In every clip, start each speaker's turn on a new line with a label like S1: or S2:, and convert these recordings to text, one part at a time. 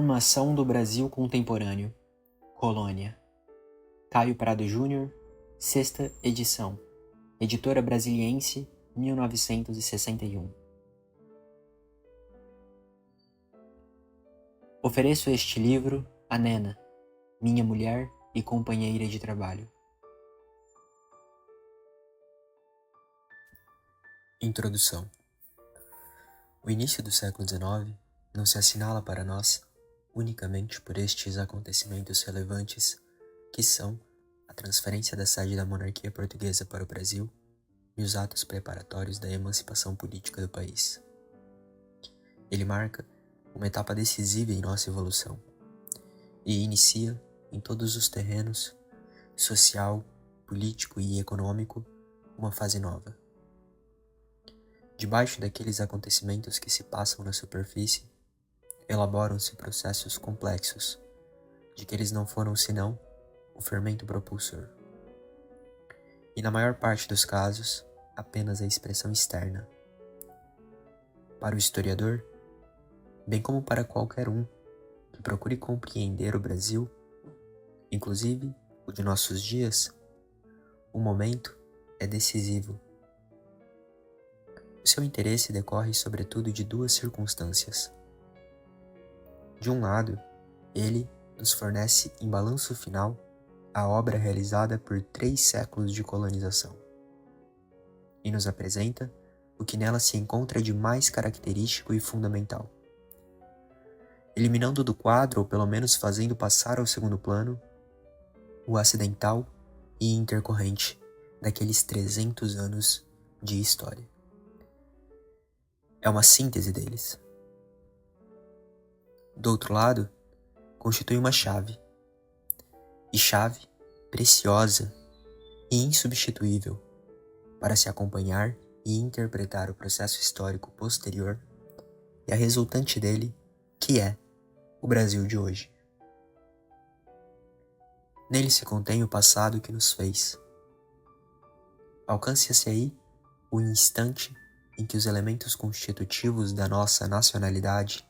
S1: Formação do Brasil Contemporâneo. Colônia. Caio Prado Júnior, 6ª edição. Editora Brasiliense, 1961. Ofereço este livro a Nena, minha mulher e companheira de trabalho.
S2: Introdução. O início do século XIX não se assinala para nós unicamente por estes acontecimentos relevantes que são a transferência da sede da monarquia portuguesa para o Brasil e os atos preparatórios da emancipação política do país. Ele marca uma etapa decisiva em nossa evolução e inicia, em todos os terrenos, social, político e econômico, uma fase nova. Debaixo daqueles acontecimentos que se passam na superfície, elaboram-se processos complexos, de que eles não foram senão o fermento propulsor. E na maior parte dos casos, apenas a expressão externa. Para o historiador, bem como para qualquer um que procure compreender o Brasil, inclusive o de nossos dias, o momento é decisivo. O seu interesse decorre sobretudo de duas circunstâncias. De um lado, ele nos fornece em balanço final a obra realizada por 3 séculos de colonização e nos apresenta o que nela se encontra de mais característico e fundamental, eliminando do quadro, ou pelo menos fazendo passar ao segundo plano, o acidental e intercorrente daqueles 300 anos de história. É uma síntese deles. Do outro lado, constitui uma chave, e chave preciosa e insubstituível para se acompanhar e interpretar o processo histórico posterior e a resultante dele, que é o Brasil de hoje. Nele se contém o passado que nos fez. Alcance-se aí o instante em que os elementos constitutivos da nossa nacionalidade,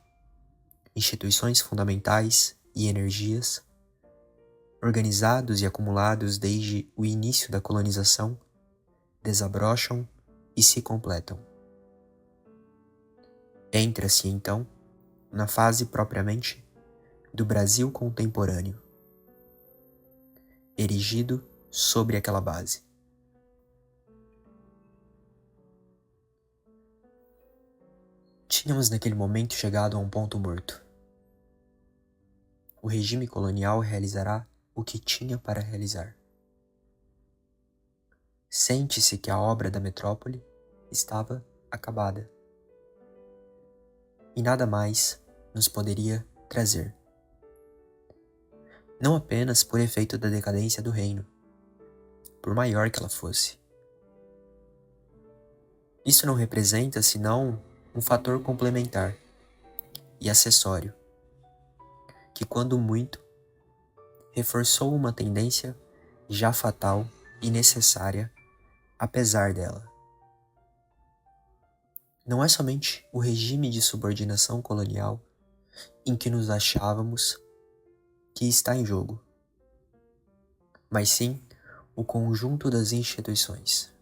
S2: instituições fundamentais e energias, organizados e acumulados desde o início da colonização, desabrocham e se completam. Entra-se, então, na fase propriamente do Brasil contemporâneo, erigido sobre aquela base. Tínhamos naquele momento chegado a um ponto morto. O regime colonial realizará o que tinha para realizar. Sente-se que a obra da metrópole estava acabada. E nada mais nos poderia trazer. Não apenas por efeito da decadência do reino, por maior que ela fosse. Isso não representa senão um fator complementar e acessório, que quando muito, reforçou uma tendência já fatal e necessária, apesar dela. Não é somente o regime de subordinação colonial em que nos achávamos que está em jogo, mas sim o conjunto das instituições.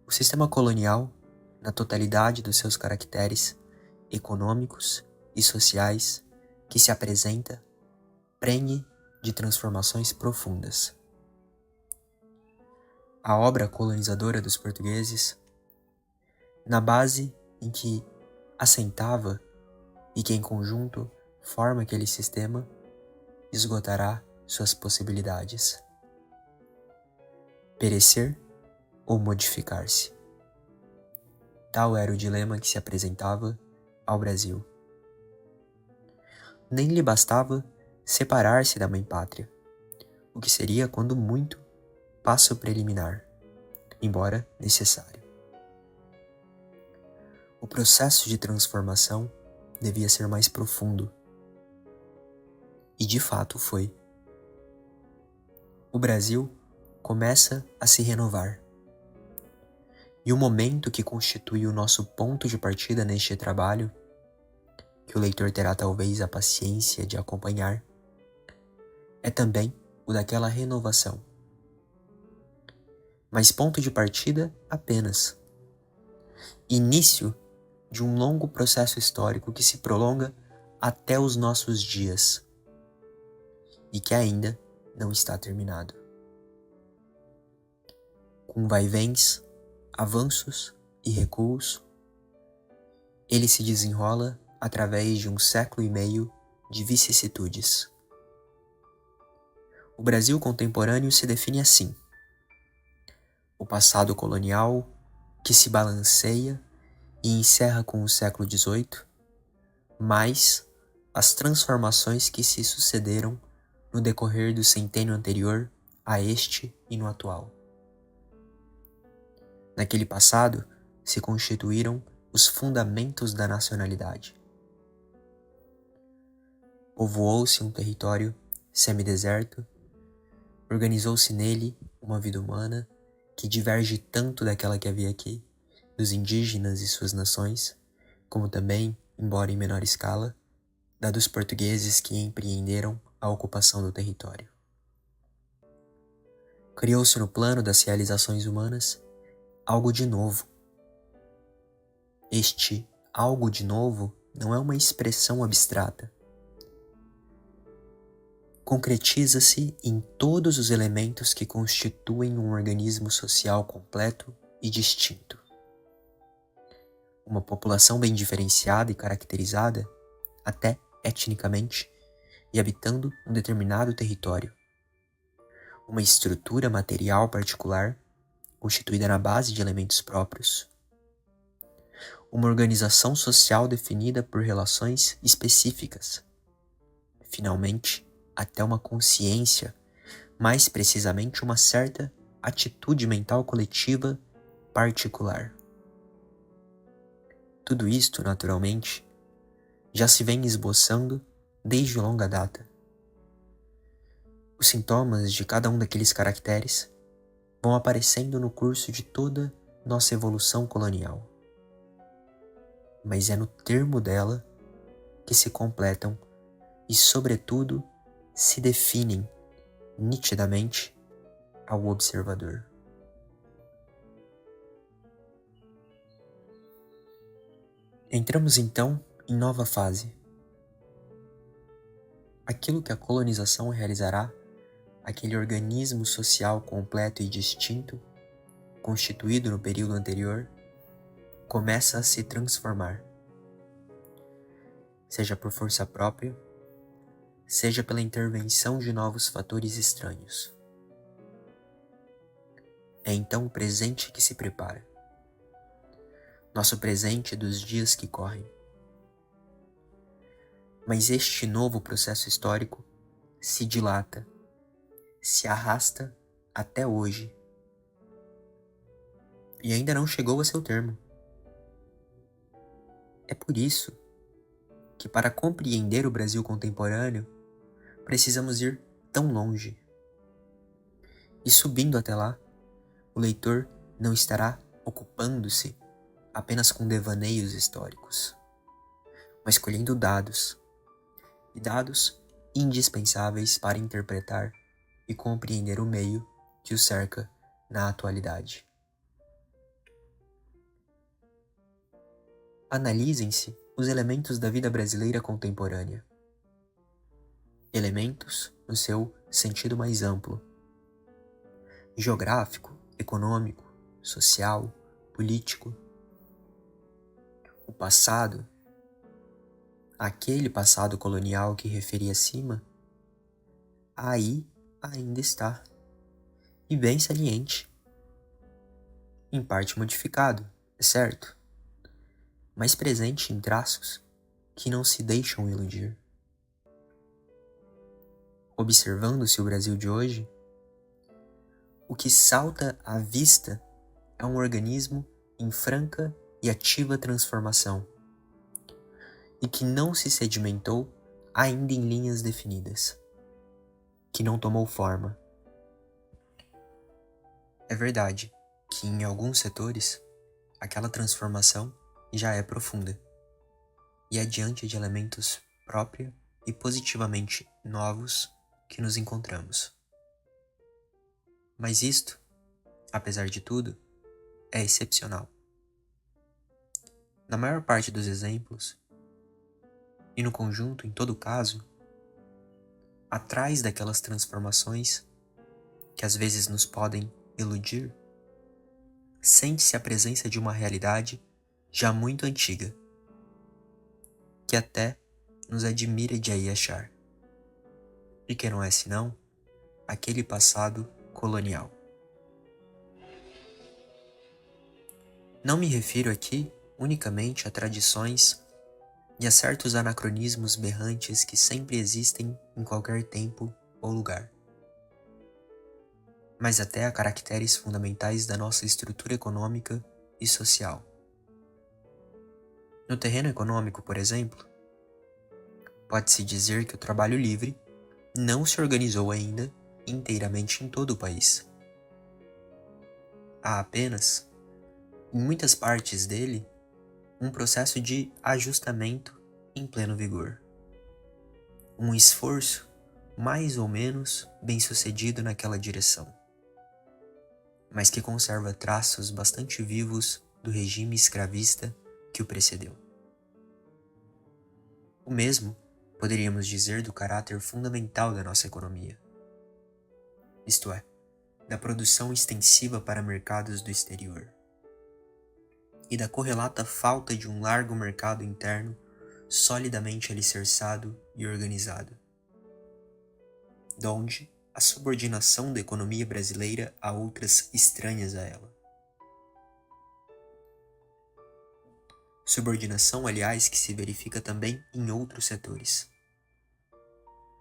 S2: O sistema colonial, na totalidade dos seus caracteres econômicos e sociais, que se apresenta prenhe de transformações profundas. A obra colonizadora dos portugueses, na base em que assentava e que em conjunto forma aquele sistema, esgotará suas possibilidades. Perecer ou modificar-se. Tal era o dilema que se apresentava ao Brasil. Nem lhe bastava separar-se da mãe-pátria, o que seria, quando muito, passo preliminar, embora necessário. O processo de transformação devia ser mais profundo, e de fato foi. O Brasil começa a se renovar, e o momento que constitui o nosso ponto de partida neste trabalho que o leitor terá talvez a paciência de acompanhar, é também o daquela renovação. Mas ponto de partida apenas. Início de um longo processo histórico que se prolonga até os nossos dias e que ainda não está terminado. Com vaivens, avanços e recuos, ele se desenrola através de um século e meio de vicissitudes. O Brasil contemporâneo se define assim: o passado colonial que se balanceia e encerra com o século XVIII, mais as transformações que se sucederam no decorrer do centênio anterior a este e no atual. Naquele passado se constituíram os fundamentos da nacionalidade. Povoou-se um território semideserto, organizou-se nele uma vida humana que diverge tanto daquela que havia aqui, dos indígenas e suas nações, como também, embora em menor escala, da dos portugueses que empreenderam a ocupação do território. Criou-se no plano das realizações humanas algo de novo. Este algo de novo não é uma expressão abstrata. Concretiza-se em todos os elementos que constituem um organismo social completo e distinto. Uma população bem diferenciada e caracterizada, até etnicamente, e habitando um determinado território. Uma estrutura material particular, constituída na base de elementos próprios. Uma organização social definida por relações específicas. Finalmente, até uma consciência, mais precisamente uma certa atitude mental coletiva particular. Tudo isto, naturalmente, já se vem esboçando desde longa data. Os sintomas de cada um daqueles caracteres vão aparecendo no curso de toda nossa evolução colonial. Mas é no termo dela que se completam e, sobretudo, se definem nitidamente ao observador. Entramos então em nova fase. Aquilo que a colonização realizará, aquele organismo social completo e distinto, constituído no período anterior, começa a se transformar, seja por força própria, seja pela intervenção de novos fatores estranhos. É então o presente que se prepara, nosso presente dos dias que correm. Mas este novo processo histórico se dilata, se arrasta até hoje e ainda não chegou a seu termo. É por isso que, para compreender o Brasil contemporâneo, precisamos ir tão longe. E subindo até lá, o leitor não estará ocupando-se apenas com devaneios históricos, mas colhendo dados, e dados indispensáveis para interpretar e compreender o meio que o cerca na atualidade. Analisem-se os elementos da vida brasileira contemporânea. Elementos no seu sentido mais amplo: geográfico, econômico, social, político. O passado, aquele passado colonial que referi acima, aí ainda está, e bem saliente. Em parte modificado, é certo, mas presente em traços que não se deixam iludir. Observando-se o Brasil de hoje, o que salta à vista é um organismo em franca e ativa transformação, e que não se sedimentou ainda em linhas definidas, que não tomou forma. É verdade que em alguns setores aquela transformação já é profunda. e é diante de elementos própria e positivamente novos que nos encontramos. Mas isto, apesar de tudo, é excepcional. Na maior parte dos exemplos, e no conjunto, em todo caso, atrás daquelas transformações que às vezes nos podem iludir, sente-se a presença de uma realidade já muito antiga, que até nos admira de aí achar, e que não é senão aquele passado colonial. Não me refiro aqui unicamente a tradições e a certos anacronismos berrantes que sempre existem em qualquer tempo ou lugar, mas até a caracteres fundamentais da nossa estrutura econômica e social. No terreno econômico, por exemplo, pode-se dizer que o trabalho livre não se organizou ainda inteiramente em todo o país. Há apenas, em muitas partes dele, um processo de ajustamento em pleno vigor. Um esforço mais ou menos bem-sucedido naquela direção, mas que conserva traços bastante vivos do regime escravista que o precedeu. O mesmo poderíamos dizer do caráter fundamental da nossa economia, isto é, da produção extensiva para mercados do exterior, e da correlata falta de um largo mercado interno solidamente alicerçado e organizado, donde a subordinação da economia brasileira a outras estranhas a ela. Subordinação, aliás, que se verifica também em outros setores.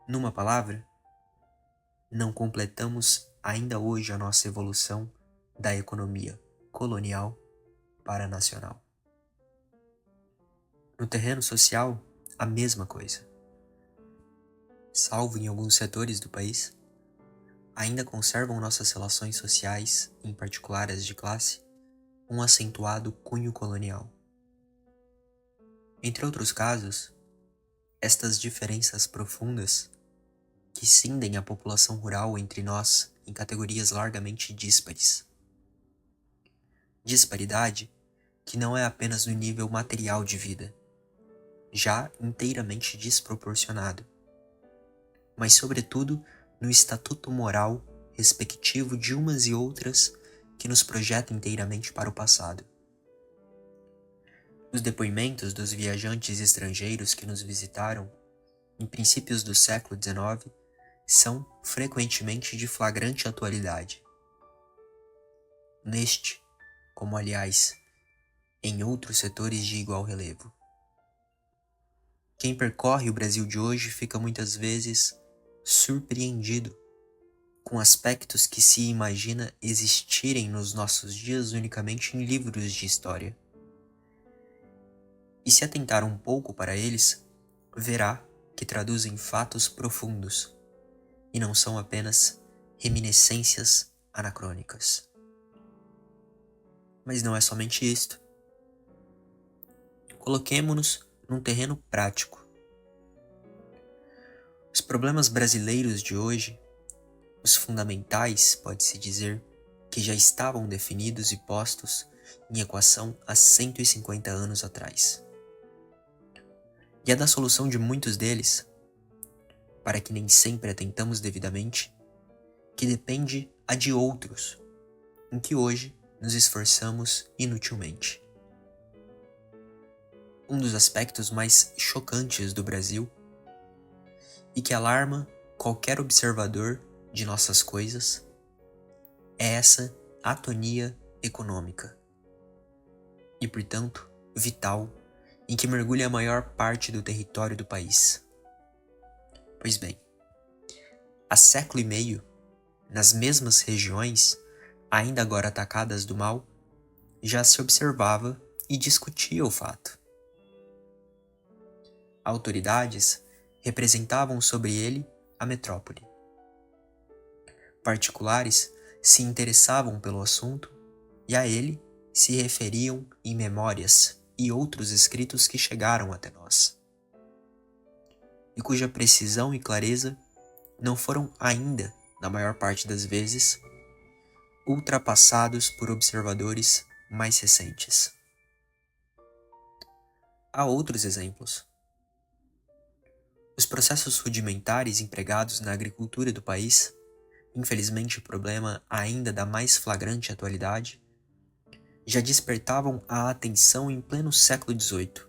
S2: Numa palavra, não completamos ainda hoje a nossa evolução da economia colonial para a nacional. No terreno social, a mesma coisa. Salvo em alguns setores do país, ainda conservam nossas relações sociais, em particular as de classe, um acentuado cunho colonial. Entre outros casos, estas diferenças profundas que cindem a população rural entre nós em categorias largamente díspares. Disparidade que não é apenas no nível material de vida, já inteiramente desproporcionado, mas sobretudo no estatuto moral respectivo de umas e outras que nos projeta inteiramente para o passado. Os depoimentos dos viajantes estrangeiros que nos visitaram em princípios do século XIX são frequentemente de flagrante atualidade. Neste, como aliás, em outros setores de igual relevo. Quem percorre o Brasil de hoje fica muitas vezes surpreendido com aspectos que se imagina existirem nos nossos dias unicamente em livros de história. E se atentar um pouco para eles, verá que traduzem fatos profundos e não são apenas reminiscências anacrônicas. Mas não é somente isto. Coloquemo-nos num terreno prático. Os problemas brasileiros de hoje, os fundamentais, pode-se dizer, que já estavam definidos e postos em equação há 150 anos atrás. E é da solução de muitos deles, para que nem sempre atentamos devidamente, que depende a de outros, em que hoje nos esforçamos inutilmente. Um dos aspectos mais chocantes do Brasil e que alarma qualquer observador de nossas coisas é essa atonia econômica e, portanto, vital, em que mergulha a maior parte do território do país. Pois bem, há século e meio, nas mesmas regiões, ainda agora atacadas do mal, já se observava e discutia o fato. Autoridades representavam sobre ele a metrópole. Particulares se interessavam pelo assunto e a ele se referiam em memórias e outros escritos que chegaram até nós, e cuja precisão e clareza não foram ainda, na maior parte das vezes, ultrapassados por observadores mais recentes. Há outros exemplos. Os processos rudimentares empregados na agricultura do país, infelizmente problema ainda da mais flagrante atualidade, já despertavam a atenção em pleno século XVIII.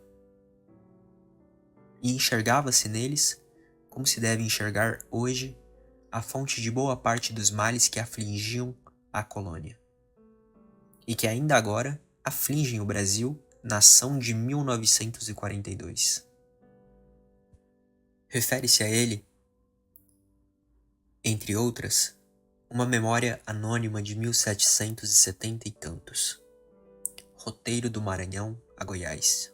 S2: E enxergava-se neles, como se deve enxergar hoje, a fonte de boa parte dos males que afligiam a colônia. E que ainda agora afligem o Brasil, nação de 1942. Refere-se a ele, entre outras, uma memória anônima de 1770 e tantos, roteiro do Maranhão a Goiás.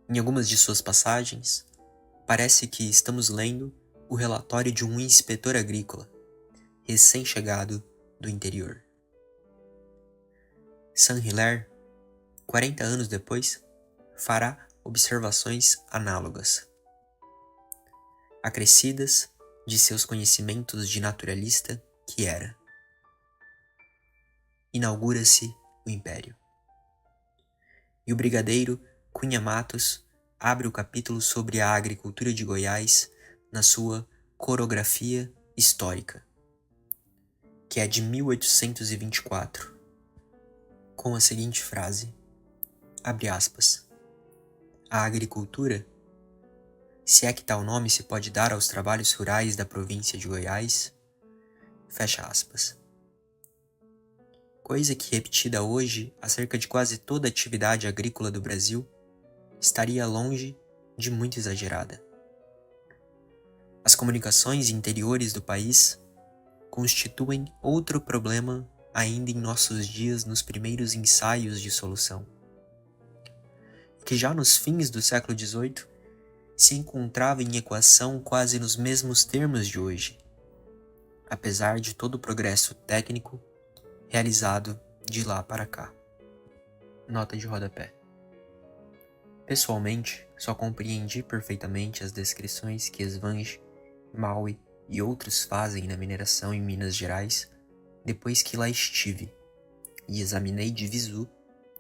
S2: Em algumas de suas passagens, parece que estamos lendo o relatório de um inspetor agrícola, recém-chegado do interior. Saint-Hilaire, 40 anos depois, fará observações análogas, acrescidas de seus conhecimentos de naturalista que era. Inaugura-se o Império. E o brigadeiro Cunha Matos abre o capítulo sobre a agricultura de Goiás na sua Corografia Histórica, que é de 1824, com a seguinte frase, abre aspas, a agricultura, se é que tal nome se pode dar aos trabalhos rurais da província de Goiás, fecha aspas. Coisa que, repetida hoje acerca de quase toda a atividade agrícola do Brasil, estaria longe de muito exagerada. As comunicações interiores do país constituem outro problema ainda em nossos dias nos primeiros ensaios de solução, que já nos fins do século XVIII se encontrava em equação quase nos mesmos termos de hoje, apesar de todo o progresso técnico realizado de lá para cá. Nota de rodapé. Pessoalmente, só compreendi perfeitamente as descrições que Svange, Maui e outros fazem na mineração em Minas Gerais depois que lá estive e examinei de visu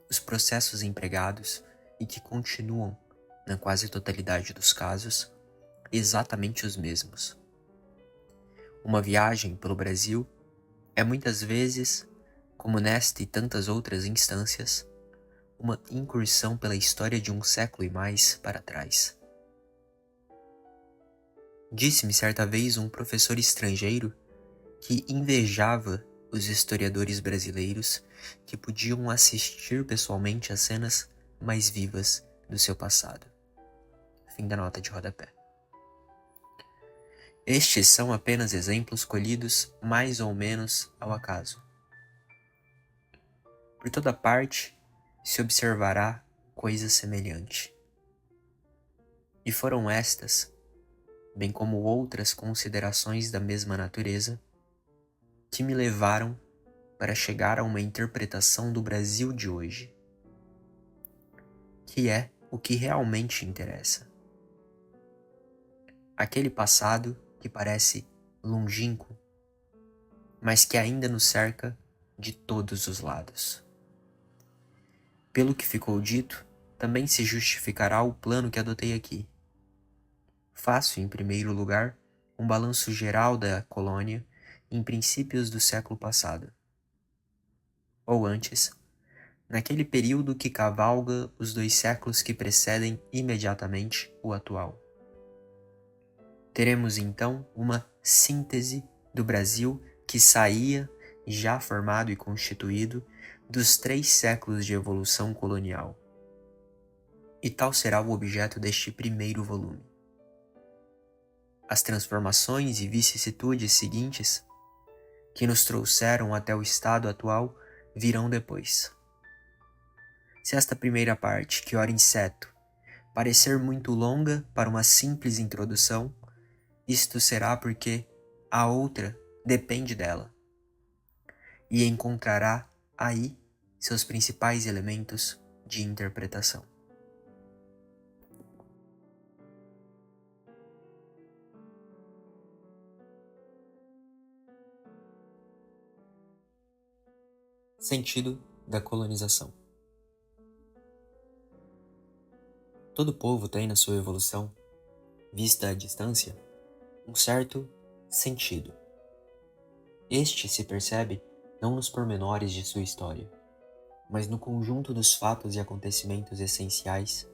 S2: os processos empregados e que continuam, na quase totalidade dos casos, exatamente os mesmos. Uma viagem pelo Brasil é muitas vezes, como nesta e tantas outras instâncias, uma incursão pela história de um século e mais para trás. Disse-me certa vez um professor estrangeiro que invejava os historiadores brasileiros que podiam assistir pessoalmente às cenas mais vivas do seu passado. Fim da nota de rodapé. Estes são apenas exemplos colhidos mais ou menos ao acaso. Por toda parte se observará coisa semelhante. E foram estas, bem como outras considerações da mesma natureza, que me levaram para chegar a uma interpretação do Brasil de hoje, que é o que realmente interessa. Aquele passado que parece longínquo, mas que ainda nos cerca de todos os lados. Pelo que ficou dito, também se justificará o plano que adotei aqui. Faço, em primeiro lugar, um balanço geral da colônia em princípios do século passado. Ou antes, naquele período que cavalga os 2 séculos que precedem imediatamente o atual. Teremos então uma síntese do Brasil que saía, já formado e constituído, dos 3 séculos de evolução colonial. E tal será o objeto deste primeiro volume. As transformações e vicissitudes seguintes, que nos trouxeram até o estado atual, virão depois. Se esta primeira parte, que ora inseto, parecer muito longa para uma simples introdução, isto será porque a outra depende dela, e encontrará aí seus principais elementos de interpretação. Sentido da colonização. Todo povo tem na sua evolução, vista à distância, um certo sentido. Este se percebe não nos pormenores de sua história, mas no conjunto dos fatos e acontecimentos essenciais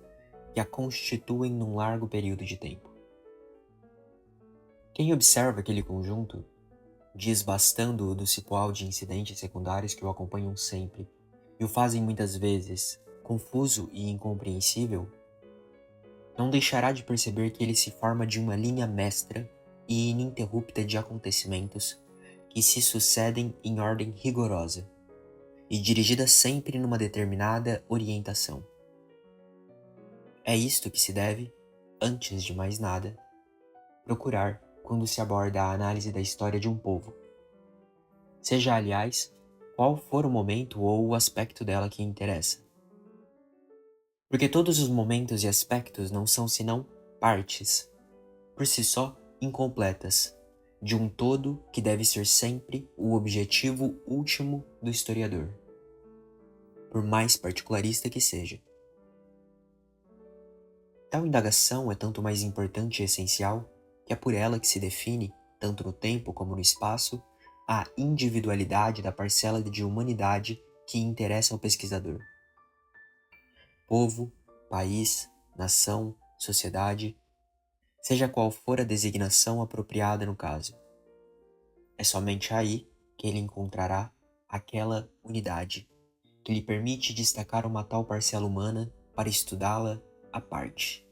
S2: que a constituem num largo período de tempo. Quem observa aquele conjunto, desbastando-o do cipoal de incidentes secundários que o acompanham sempre e o fazem muitas vezes confuso e incompreensível, não deixará de perceber que ele se forma de uma linha mestra e ininterrupta de acontecimentos que se sucedem em ordem rigorosa e dirigida sempre numa determinada orientação. É isto que se deve, antes de mais nada, procurar quando se aborda a análise da história de um povo. Seja, aliás, qual for o momento ou o aspecto dela que interessa. Porque todos os momentos e aspectos não são senão partes, por si só incompletas, de um todo que deve ser sempre o objetivo último do historiador, por mais particularista que seja. Tal indagação é tanto mais importante e essencial que é por ela que se define, tanto no tempo como no espaço, a individualidade da parcela de humanidade que interessa ao pesquisador. Povo, país, nação, sociedade, seja qual for a designação apropriada no caso. É somente aí que ele encontrará aquela unidade que lhe permite destacar uma tal parcela humana para estudá-la à parte.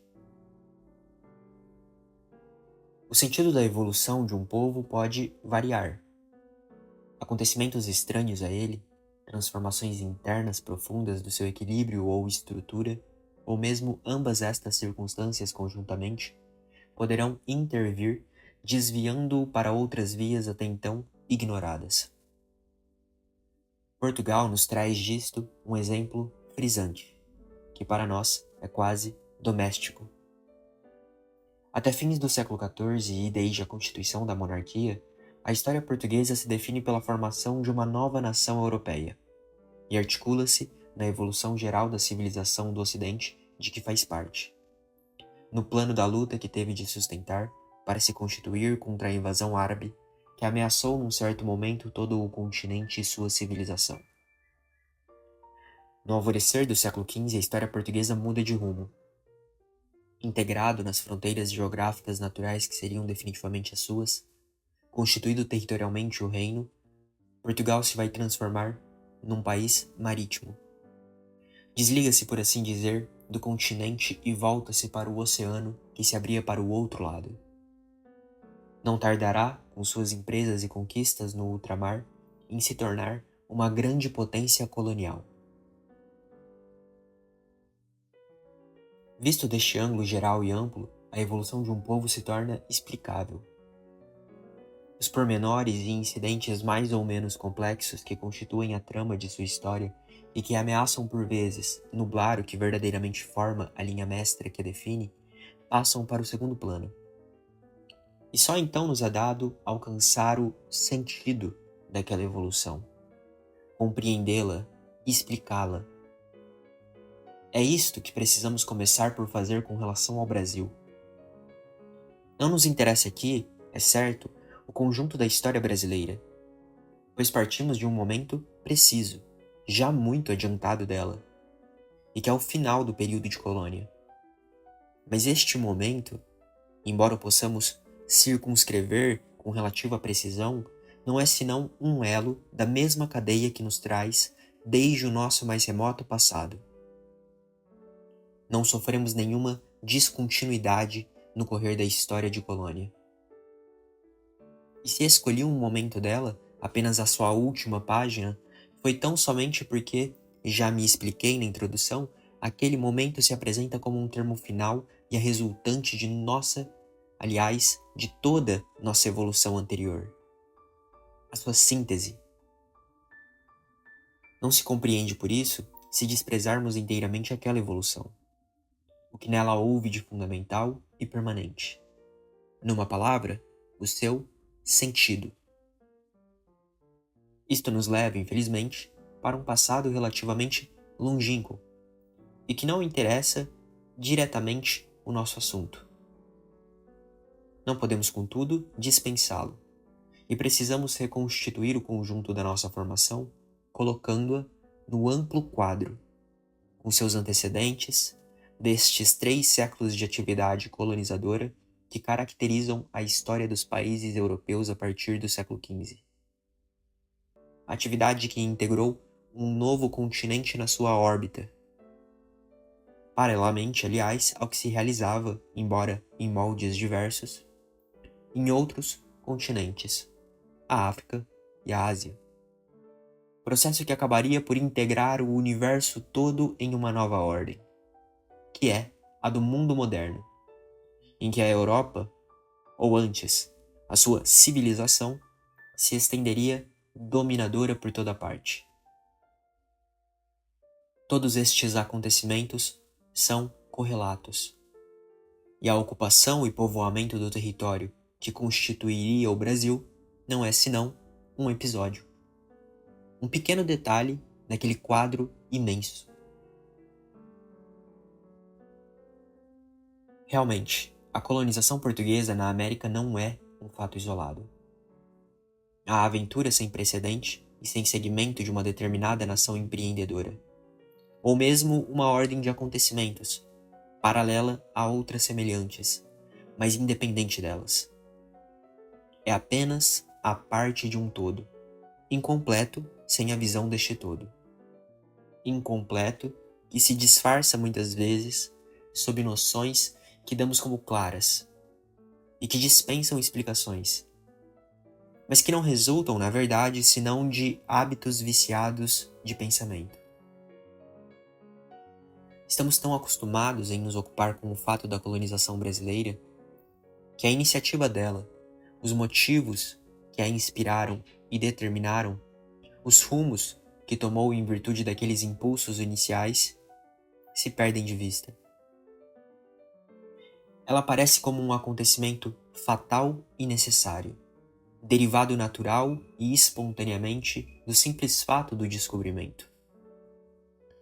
S2: O sentido da evolução de um povo pode variar. Acontecimentos estranhos a ele, transformações internas profundas do seu equilíbrio ou estrutura, ou mesmo ambas estas circunstâncias conjuntamente, poderão intervir, desviando-o para outras vias até então ignoradas. Portugal nos traz disto um exemplo frisante, que para nós é quase doméstico. Até fins do século XIV e desde a constituição da monarquia, a história portuguesa se define pela formação de uma nova nação europeia e articula-se na evolução geral da civilização do Ocidente de que faz parte, no plano da luta que teve de sustentar para se constituir contra a invasão árabe que ameaçou num certo momento todo o continente e sua civilização. No alvorecer do século XV, a história portuguesa muda de rumo. Integrado nas fronteiras geográficas naturais que seriam definitivamente as suas, constituído territorialmente o reino, Portugal se vai transformar num país marítimo. Desliga-se, por assim dizer, do continente e volta-se para o oceano que se abria para o outro lado. Não tardará, com suas empresas e conquistas no ultramar, em se tornar uma grande potência colonial. Visto deste ângulo geral e amplo, a evolução de um povo se torna explicável. Os pormenores e incidentes mais ou menos complexos que constituem a trama de sua história e que ameaçam por vezes nublar o que verdadeiramente forma a linha mestra que a define, passam para o segundo plano. E só então nos é dado alcançar o sentido daquela evolução, compreendê-la, explicá-la. É isto que precisamos começar por fazer com relação ao Brasil. Não nos interessa aqui, é certo, o conjunto da história brasileira, pois partimos de um momento preciso, já muito adiantado dela, e que é o final do período de colônia. Mas este momento, embora o possamos circunscrever com relativa precisão, não é senão um elo da mesma cadeia que nos traz desde o nosso mais remoto passado. Não sofremos nenhuma descontinuidade no correr da história de colônia. E se escolhi um momento dela, apenas a sua última página, foi tão somente porque, já me expliquei na introdução, aquele momento se apresenta como um termo final e a resultante de de toda nossa evolução anterior. A sua síntese. Não se compreende por isso
S1: se desprezarmos inteiramente aquela evolução, o que nela houve de fundamental e permanente. Numa palavra, o seu sentido. Isto nos leva, infelizmente, para um passado relativamente longínquo e que não interessa diretamente o nosso assunto. Não podemos, contudo, dispensá-lo e precisamos reconstituir o conjunto da nossa formação, colocando-a no amplo quadro, com seus antecedentes, destes 3 séculos de atividade colonizadora que caracterizam a história dos países europeus a partir do século XV. Atividade que integrou um novo continente na sua órbita, paralelamente, aliás, ao que se realizava, embora em moldes diversos, em outros continentes, a África e a Ásia. Processo que acabaria por integrar o universo todo em uma nova ordem, que é a do mundo moderno, em que a Europa, ou antes, a sua civilização, se estenderia dominadora por toda parte. Todos estes acontecimentos são correlatos, e a ocupação e povoamento do território que constituiria o Brasil não é senão um episódio. Um pequeno detalhe naquele quadro imenso. Realmente, a colonização portuguesa na América não é um fato isolado. A aventura sem precedente e sem segmento de uma determinada nação empreendedora, ou mesmo uma ordem de acontecimentos, paralela a outras semelhantes, mas independente delas. É apenas a parte de um todo, incompleto sem a visão deste todo. Incompleto que se disfarça muitas vezes sob noções que damos como claras e que dispensam explicações, mas que não resultam, na verdade, senão de hábitos viciados de pensamento. Estamos tão acostumados em nos ocupar com o fato da colonização brasileira que a iniciativa dela, os motivos que a inspiraram e determinaram, os rumos que tomou em virtude daqueles impulsos iniciais, se perdem de vista. Ela aparece como um acontecimento fatal e necessário, derivado natural e espontaneamente do simples fato do descobrimento.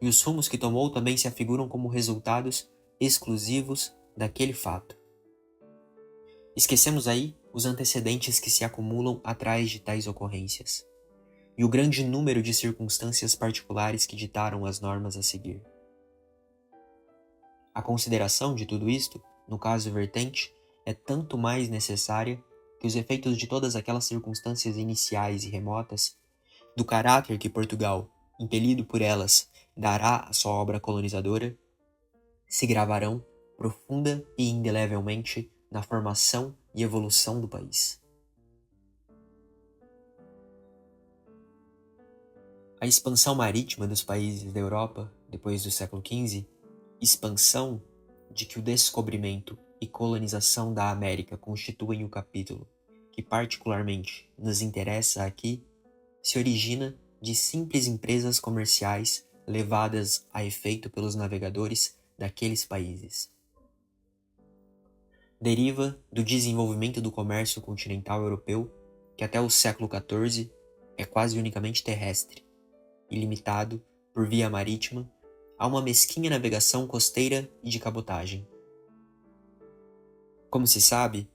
S1: E os rumos que tomou também se afiguram como resultados exclusivos daquele fato. Esquecemos aí os antecedentes que se acumulam atrás de tais ocorrências, e o grande número de circunstâncias particulares que ditaram as normas a seguir. A consideração de tudo isto, no caso vertente, é tanto mais necessária que os efeitos de todas aquelas circunstâncias iniciais e remotas, do caráter que Portugal, impelido por elas, dará à sua obra colonizadora, se gravarão profunda e indelevelmente na formação e evolução do país. A expansão marítima dos países da Europa, depois do século XV, expansão de que o descobrimento e colonização da América constituem o capítulo que particularmente nos interessa aqui, se origina de simples empresas comerciais levadas a efeito pelos navegadores daqueles países. Deriva do desenvolvimento do comércio continental europeu, que até o século XIV é quase unicamente terrestre, e limitado, por via marítima, a uma mesquinha navegação costeira e de cabotagem. Como se sabe,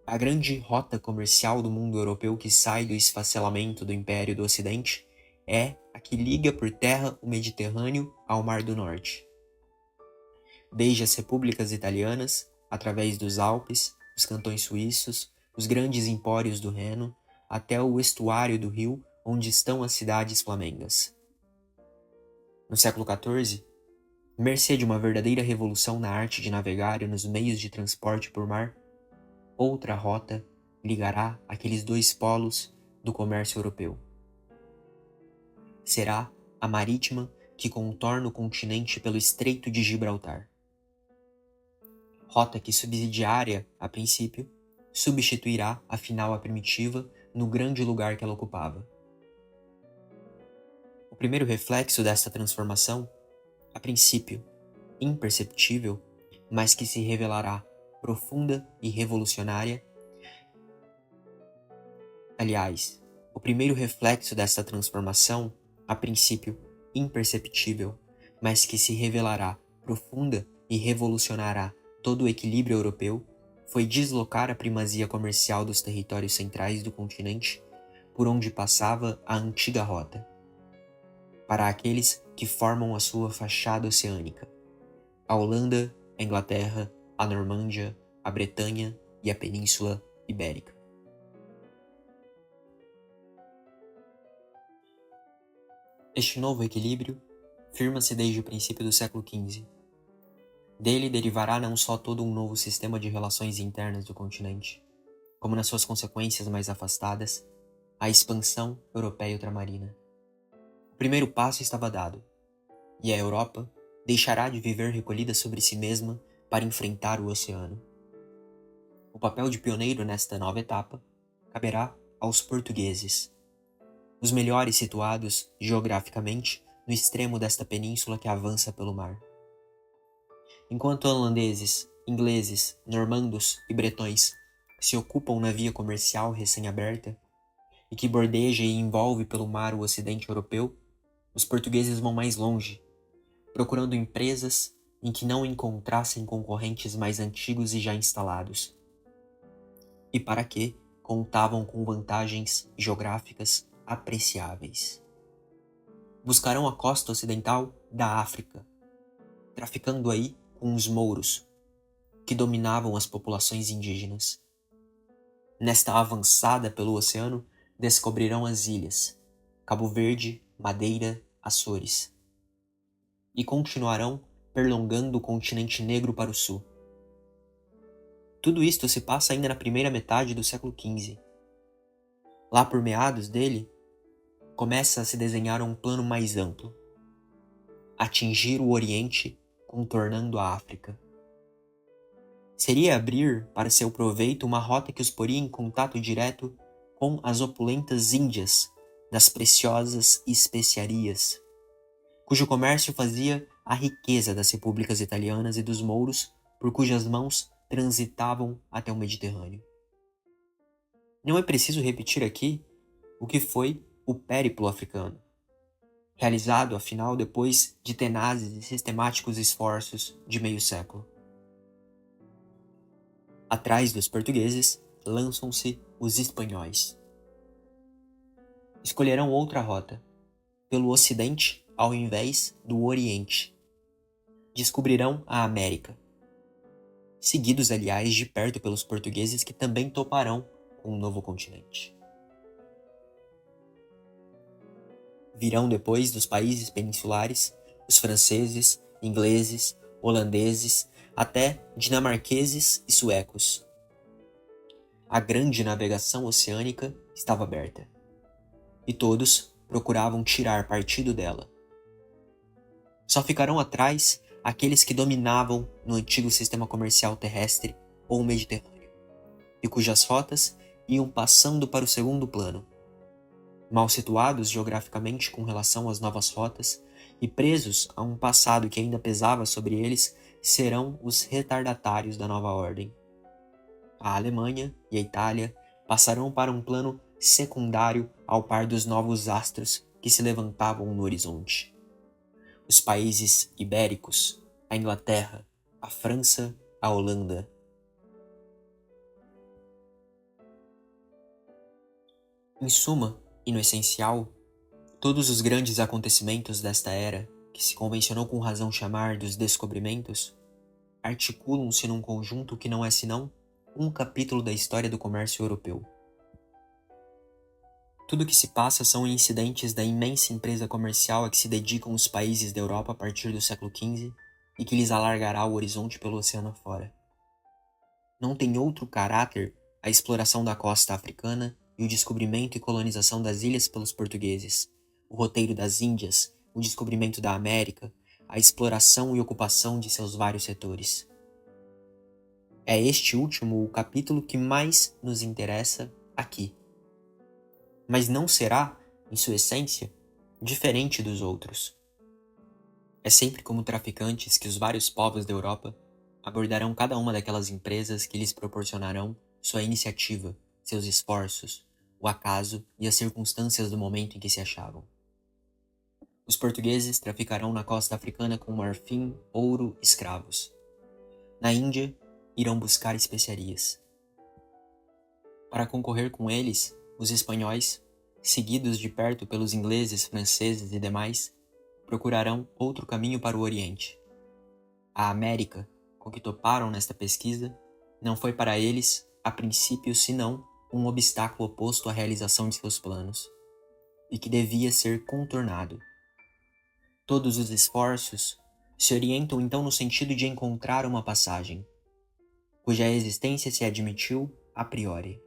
S1: a grande rota comercial do mundo europeu que sai do esfacelamento do Império do Ocidente é a que liga por terra o Mediterrâneo ao Mar do Norte. Desde as repúblicas italianas, através dos Alpes, os cantões suíços, os grandes empórios do Reno, até o estuário do rio, onde estão as cidades flamengas. No século XIV, mercê de uma verdadeira revolução na arte de navegar e nos meios de transporte por mar, outra rota ligará aqueles dois polos do comércio europeu. Será a marítima que contorna o continente pelo Estreito de Gibraltar. Rota que, subsidiária a princípio, substituirá afinal a primitiva no grande lugar que ela ocupava. O primeiro reflexo desta transformação a princípio imperceptível, mas que se revelará profunda e revolucionária. Aliás, o primeiro reflexo desta transformação, a princípio imperceptível, mas que se revelará profunda e revolucionará todo o equilíbrio europeu, foi deslocar a primazia comercial dos territórios centrais do continente, por onde passava a antiga rota, para aqueles que formam a sua fachada oceânica: a Holanda, a Inglaterra, a Normândia, a Bretanha e a Península Ibérica. Este novo equilíbrio firma-se desde o princípio do século XV. Dele derivará não só todo um novo sistema de relações internas do continente, como nas suas consequências mais afastadas, a expansão europeia ultramarina. O primeiro passo estava dado, e a Europa deixará de viver recolhida sobre si mesma para enfrentar o oceano. O papel de pioneiro nesta nova etapa caberá aos portugueses, os melhores situados geograficamente no extremo desta península que avança pelo mar. Enquanto holandeses, ingleses, normandos e bretões se ocupam na via comercial recém-aberta e que bordeja e envolve pelo mar o ocidente europeu, os portugueses vão mais longe, procurando empresas em que não encontrassem concorrentes mais antigos e já instalados, e para que contavam com vantagens geográficas apreciáveis. Buscarão a costa ocidental da África, traficando aí com os mouros, que dominavam as populações indígenas. Nesta avançada pelo oceano, descobrirão as ilhas, Cabo Verde, Madeira, Açores, e continuarão perlongando o continente negro para o sul. Tudo isto se passa ainda na primeira metade do século XV. Lá por meados dele, começa a se desenhar um plano mais amplo: atingir o Oriente contornando a África. Seria abrir para seu proveito uma rota que os poria em contato direto com as opulentas Índias das preciosas especiarias, cujo comércio fazia a riqueza das repúblicas italianas e dos mouros por cujas mãos transitavam até o Mediterrâneo. Não é preciso repetir aqui o que foi o périplo africano, realizado, afinal, depois de tenazes e sistemáticos esforços de meio século. Atrás dos portugueses lançam-se os espanhóis. Escolherão outra rota, pelo Ocidente ao invés do Oriente. Descobrirão a América, seguidos, aliás, de perto pelos portugueses que também toparão com o novo continente. Virão depois dos países peninsulares os franceses, ingleses, holandeses, até dinamarqueses e suecos. A grande navegação oceânica estava aberta, e todos procuravam tirar partido dela. Só ficarão atrás aqueles que dominavam no antigo sistema comercial terrestre ou mediterrâneo, e cujas rotas iam passando para o segundo plano. Mal situados geograficamente com relação às novas rotas e presos a um passado que ainda pesava sobre eles, serão os retardatários da nova ordem. A Alemanha e a Itália passarão para um plano secundário ao par dos novos astros que se levantavam no horizonte. Os países ibéricos, a Inglaterra, a França, a Holanda. Em suma, e no essencial, todos os grandes acontecimentos desta era, que se convencionou com razão chamar dos descobrimentos, articulam-se num conjunto que não é senão um capítulo da história do comércio europeu. Tudo o que se passa são incidentes da imensa empresa comercial a que se dedicam os países da Europa a partir do século XV e que lhes alargará o horizonte pelo oceano afora. Não tem outro caráter a exploração da costa africana e o descobrimento e colonização das ilhas pelos portugueses, o roteiro das Índias, o descobrimento da América, a exploração e ocupação de seus vários setores. É este último o capítulo que mais nos interessa aqui. Mas não será, em sua essência, diferente dos outros. É sempre como traficantes que os vários povos da Europa abordarão cada uma daquelas empresas que lhes proporcionarão sua iniciativa, seus esforços, o acaso e as circunstâncias do momento em que se achavam. Os portugueses traficarão na costa africana com marfim, ouro, escravos. Na Índia, irão buscar especiarias. Para concorrer com eles, os espanhóis, seguidos de perto pelos ingleses, franceses e demais, procurarão outro caminho para o Oriente. A América, com que toparam nesta pesquisa, não foi para eles, a princípio, senão um obstáculo oposto à realização de seus planos, e que devia ser contornado. Todos os esforços se orientam então no sentido de encontrar uma passagem, cuja existência se admitiu a priori.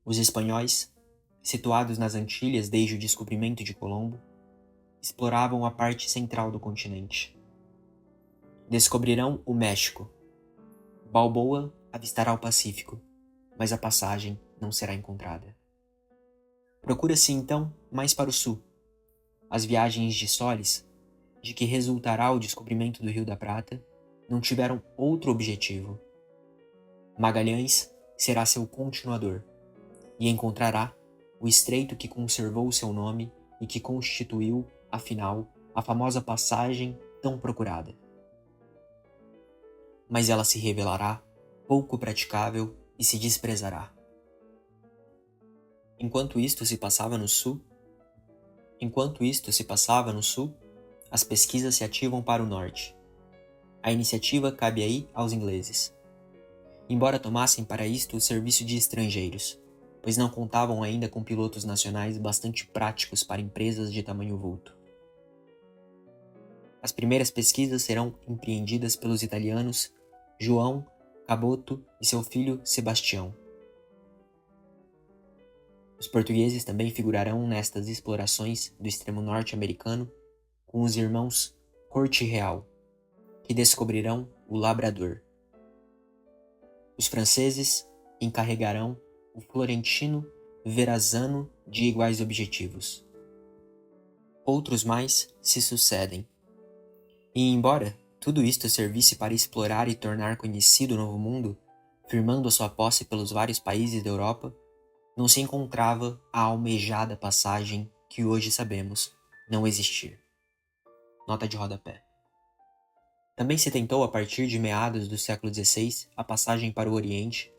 S1: Os espanhóis, situados nas Antilhas desde o descobrimento de Colombo, exploravam a parte central do continente. Descobrirão o México. Balboa avistará o Pacífico, mas a passagem não será encontrada. Procura-se então mais para o sul. As viagens de Solis, de que resultará o descobrimento do Rio da Prata, não tiveram outro objetivo. Magalhães será seu continuador e encontrará o estreito que conservou seu nome e que constituiu, afinal, a famosa passagem tão procurada. Mas ela se revelará pouco praticável e se desprezará. Enquanto isto se passava no sul, as pesquisas se ativam para o norte. A iniciativa cabe aí aos ingleses. Embora tomassem para isto o serviço de estrangeiros, pois não contavam ainda com pilotos nacionais bastante práticos para empresas de tamanho vulto. As primeiras pesquisas serão empreendidas pelos italianos João Caboto e seu filho Sebastião. Os portugueses também figurarão nestas explorações do extremo norte americano com os irmãos Corte Real, que descobrirão o Labrador. Os franceses encarregarão o florentino Verrazano de iguais objetivos. Outros mais se sucedem. E embora tudo isto servisse para explorar e tornar conhecido o Novo Mundo, firmando a sua posse pelos vários países da Europa, não se encontrava a almejada passagem que hoje sabemos não existir. Nota de rodapé. Também se tentou, a partir de meados do século XVI, a passagem para o Oriente,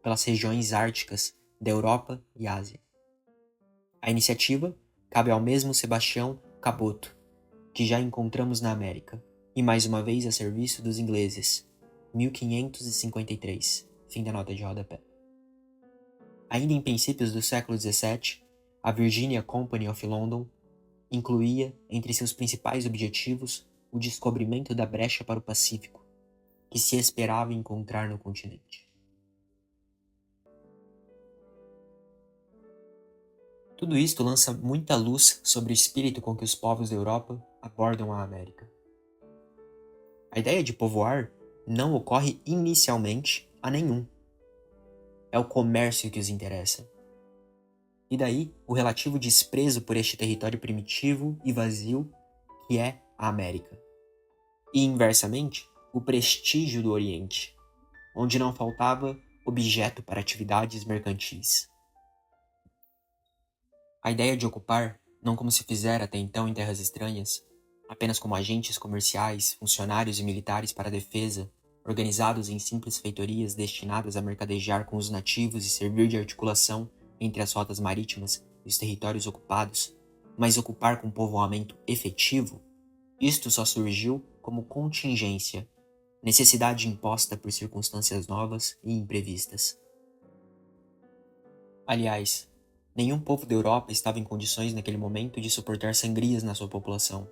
S1: pelas regiões árticas da Europa e Ásia. A iniciativa cabe ao mesmo Sebastião Caboto, que já encontramos na América, e mais uma vez a serviço dos ingleses, 1553, fim da nota de rodapé. Ainda em princípios do século XVII, a Virginia Company of London incluía entre seus principais objetivos o descobrimento da brecha para o Pacífico, que se esperava encontrar no continente. Tudo isto lança muita luz sobre o espírito com que os povos da Europa abordam a América. A ideia de povoar não ocorre inicialmente a nenhum. É o comércio que os interessa. E daí o relativo desprezo por este território primitivo e vazio que é a América. E, inversamente, o prestígio do Oriente, onde não faltava objeto para atividades mercantis. A ideia de ocupar, não como se fizera até então em terras estranhas, apenas como agentes comerciais, funcionários e militares para a defesa, organizados em simples feitorias destinadas a mercadejar com os nativos e servir de articulação entre as rotas marítimas e os territórios ocupados, mas ocupar com povoamento efetivo, isto só surgiu como contingência, necessidade imposta por circunstâncias novas e imprevistas. Aliás, nenhum povo da Europa estava em condições naquele momento de suportar sangrias na sua população,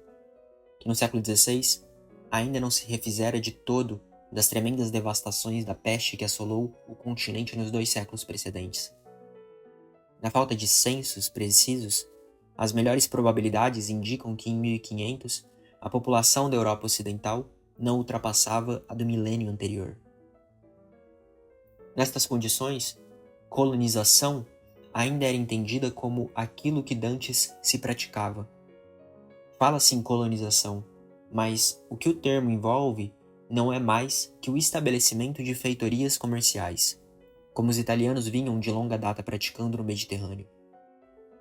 S1: que no século XVI ainda não se refizera de todo das tremendas devastações da peste que assolou o continente nos 2 séculos precedentes. Na falta de censos precisos, as melhores probabilidades indicam que em 1500 a população da Europa Ocidental não ultrapassava a do milênio anterior. Nestas condições, colonização ainda era entendida como aquilo que dantes se praticava. Fala-se em colonização, mas o que o termo envolve não é mais que o estabelecimento de feitorias comerciais, como os italianos vinham de longa data praticando no Mediterrâneo.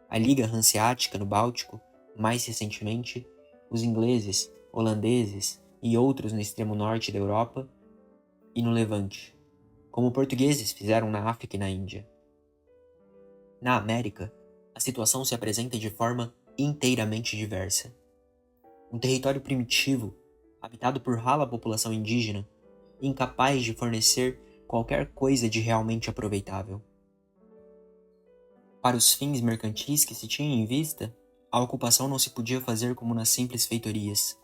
S1: A Liga Hanseática no Báltico, mais recentemente, os ingleses, holandeses e outros no extremo norte da Europa e no Levante, como portugueses fizeram na África e na Índia. Na América, a situação se apresenta de forma inteiramente diversa. Um território primitivo, habitado por rala população indígena, incapaz de fornecer qualquer coisa de realmente aproveitável. Para os fins mercantis que se tinha em vista, a ocupação não se podia fazer como nas simples feitorias,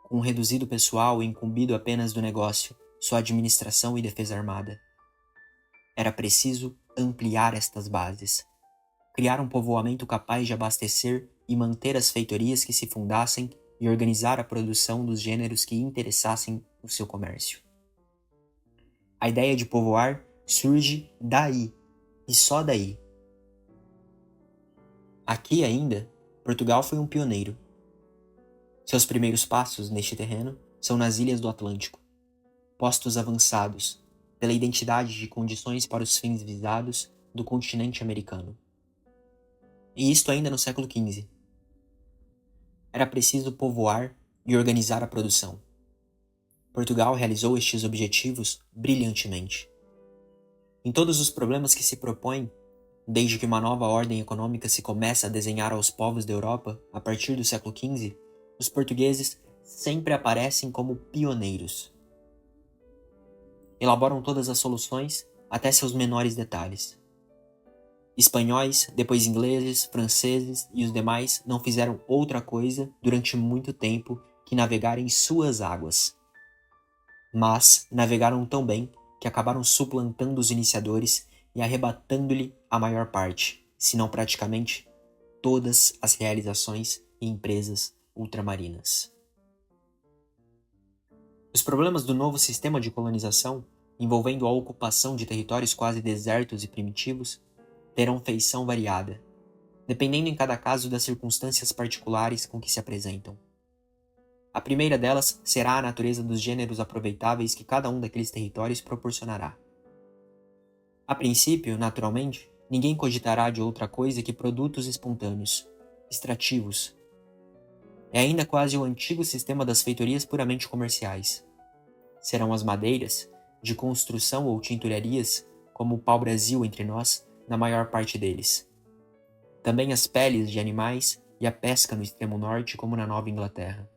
S1: com um reduzido pessoal incumbido apenas do negócio, sua administração e defesa armada. Era preciso ampliar estas bases, criar um povoamento capaz de abastecer e manter as feitorias que se fundassem e organizar a produção dos gêneros que interessassem o seu comércio. A ideia de povoar surge daí, e só daí. Aqui ainda, Portugal foi um pioneiro. Seus primeiros passos neste terreno são nas ilhas do Atlântico, postos avançados pela identidade de condições para os fins visados do continente americano. E isto ainda no século XV. Era preciso povoar e organizar a produção. Portugal realizou estes objetivos brilhantemente. Em todos os problemas que se propõem, desde que uma nova ordem econômica se começa a desenhar aos povos da Europa a partir do século XV, os portugueses sempre aparecem como pioneiros. Elaboram todas as soluções até seus menores detalhes. Espanhóis, depois ingleses, franceses e os demais não fizeram outra coisa durante muito tempo que navegar em suas águas. Mas navegaram tão bem que acabaram suplantando os iniciadores e arrebatando-lhe a maior parte, se não praticamente, todas as realizações e empresas ultramarinas. Os problemas do novo sistema de colonização, envolvendo a ocupação de territórios quase desertos e primitivos, terão feição variada, dependendo em cada caso das circunstâncias particulares com que se apresentam. A primeira delas será a natureza dos gêneros aproveitáveis que cada um daqueles territórios proporcionará. A princípio, naturalmente, ninguém cogitará de outra coisa que produtos espontâneos, extrativos. É ainda quase o antigo sistema das feitorias puramente comerciais. Serão as madeiras, de construção ou tinturarias, como o pau-brasil entre nós, na maior parte deles. Também as peles de animais e a pesca no extremo norte, como na Nova Inglaterra.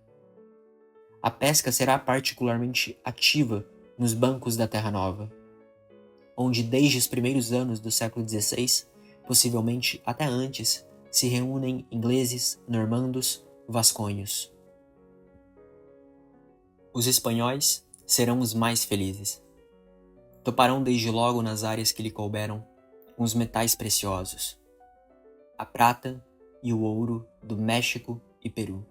S1: A pesca será particularmente ativa nos bancos da Terra Nova, onde desde os primeiros anos do século XVI, possivelmente até antes, se reúnem ingleses, normandos, vasconhos. Os espanhóis serão os mais felizes. Toparão desde logo nas áreas que lhe couberam com os metais preciosos, a prata e o ouro do México e Peru.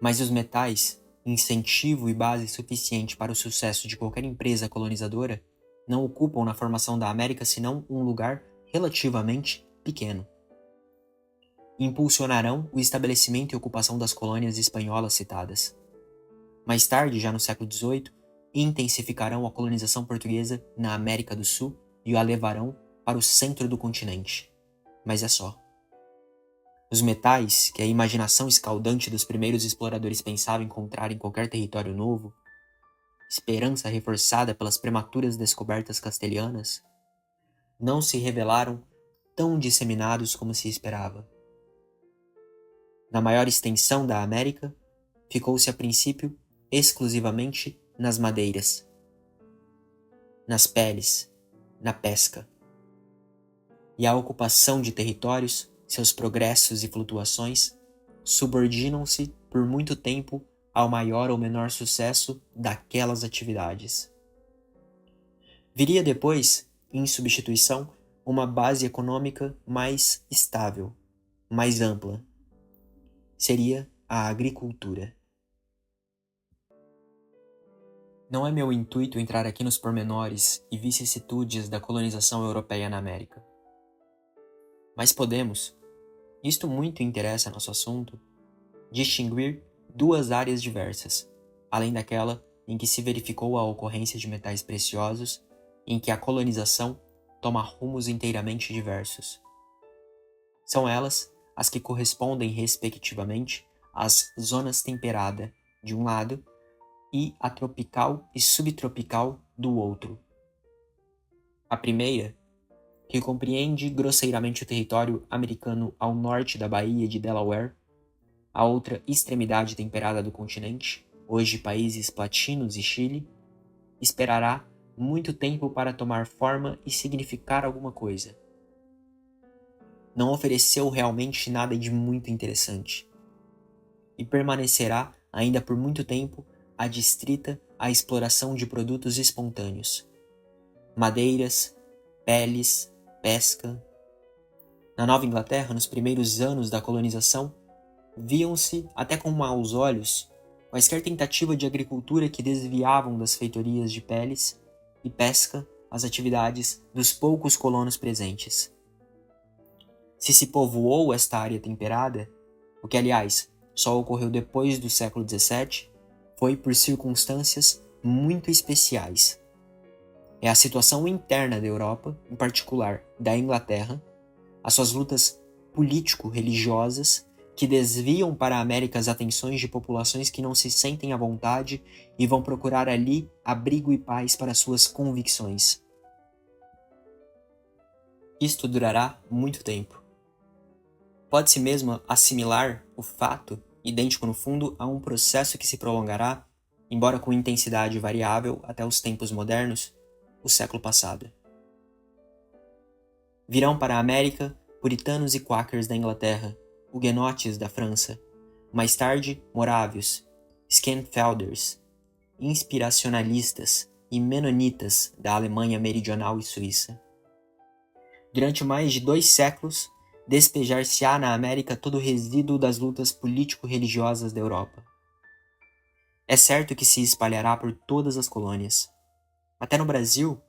S1: Mas os metais, incentivo e base suficiente para o sucesso de qualquer empresa colonizadora, não ocupam na formação da América senão um lugar relativamente pequeno. Impulsionarão o estabelecimento e ocupação das colônias espanholas citadas. Mais tarde, já no século XVIII, intensificarão a colonização portuguesa na América do Sul e a levarão para o centro do continente. Mas é só. Os metais, que a imaginação escaldante dos primeiros exploradores pensava encontrar em qualquer território novo, esperança reforçada pelas prematuras descobertas castelhanas, não se revelaram tão disseminados como se esperava. Na maior extensão da América, ficou-se a princípio exclusivamente nas madeiras, nas peles, na pesca. E a ocupação de territórios, seus progressos e flutuações, subordinam-se por muito tempo ao maior ou menor sucesso daquelas atividades. Viria depois, em substituição, uma base econômica mais estável, mais ampla. Seria a agricultura. Não é meu intuito entrar aqui nos pormenores e vicissitudes da colonização europeia na América. Mas podemos, isto muito interessa nosso assunto, distinguir duas áreas diversas, além daquela em que se verificou a ocorrência de metais preciosos, em que a colonização toma rumos inteiramente diversos. São elas as que correspondem, respectivamente, às zonas temperada, de um lado, e a tropical e subtropical, do outro. A primeira, que compreende grosseiramente o território americano ao norte da Baía de Delaware, a outra extremidade temperada do continente, hoje países Platinos e Chile, esperará muito tempo para tomar forma e significar alguma coisa. Não ofereceu realmente nada de muito interessante, e permanecerá ainda por muito tempo adstrita à exploração de produtos espontâneos, madeiras, peles, pesca. Na Nova Inglaterra, nos primeiros anos da colonização, viam-se, até com maus olhos, quaisquer tentativa de agricultura que desviavam das feitorias de peles e pesca as atividades dos poucos colonos presentes. Se povoou esta área temperada, o que, aliás, só ocorreu depois do século XVII, foi por circunstâncias muito especiais. É a situação interna da Europa, em particular da Inglaterra, as suas lutas político-religiosas que desviam para a América as atenções de populações que não se sentem à vontade e vão procurar ali abrigo e paz para suas convicções. Isto durará muito tempo. Pode-se mesmo assimilar o fato, idêntico no fundo, a um processo que se prolongará, embora com intensidade variável até os tempos modernos, o século passado. Virão para a América puritanos e quakers da Inglaterra, huguenotes da França, mais tarde morávios, Schenfelders, inspiracionalistas e menonitas da Alemanha meridional e Suíça. Durante mais de 2 séculos, despejar-se-á na América todo o resíduo das lutas político-religiosas da Europa. É certo que se espalhará por todas as colônias. Até no Brasil,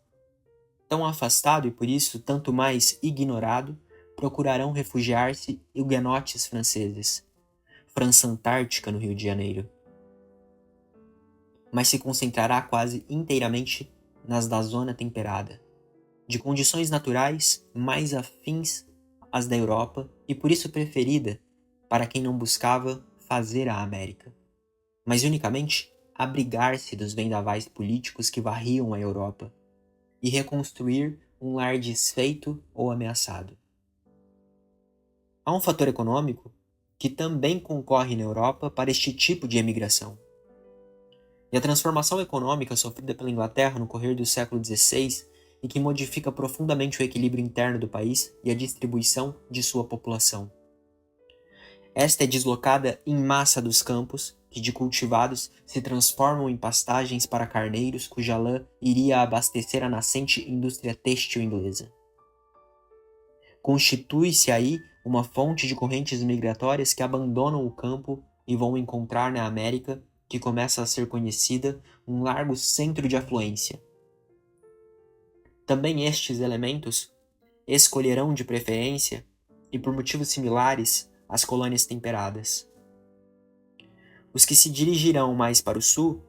S1: tão afastado e por isso tanto mais ignorado, procurarão refugiar-se huguenotes franceses, França Antártica no Rio de Janeiro. Mas se concentrará quase inteiramente nas da zona temperada, de condições naturais mais afins às da Europa e por isso preferida para quem não buscava fazer a América, mas unicamente abrigar-se dos vendavais políticos que varriam a Europa e reconstruir um lar desfeito ou ameaçado. Há um fator econômico que também concorre na Europa para este tipo de emigração. E a transformação econômica sofrida pela Inglaterra no correr do século XVI e que modifica profundamente o equilíbrio interno do país e a distribuição de sua população. Esta é deslocada em massa dos campos, que de cultivados se transformam em pastagens para carneiros cuja lã iria abastecer a nascente indústria têxtil inglesa. Constitui-se aí uma fonte de correntes migratórias que abandonam o campo e vão encontrar na América, que começa a ser conhecida, um largo centro de afluência. Também estes elementos escolherão de preferência, e por motivos similares, as colônias temperadas. Os que se dirigirão mais para o sul,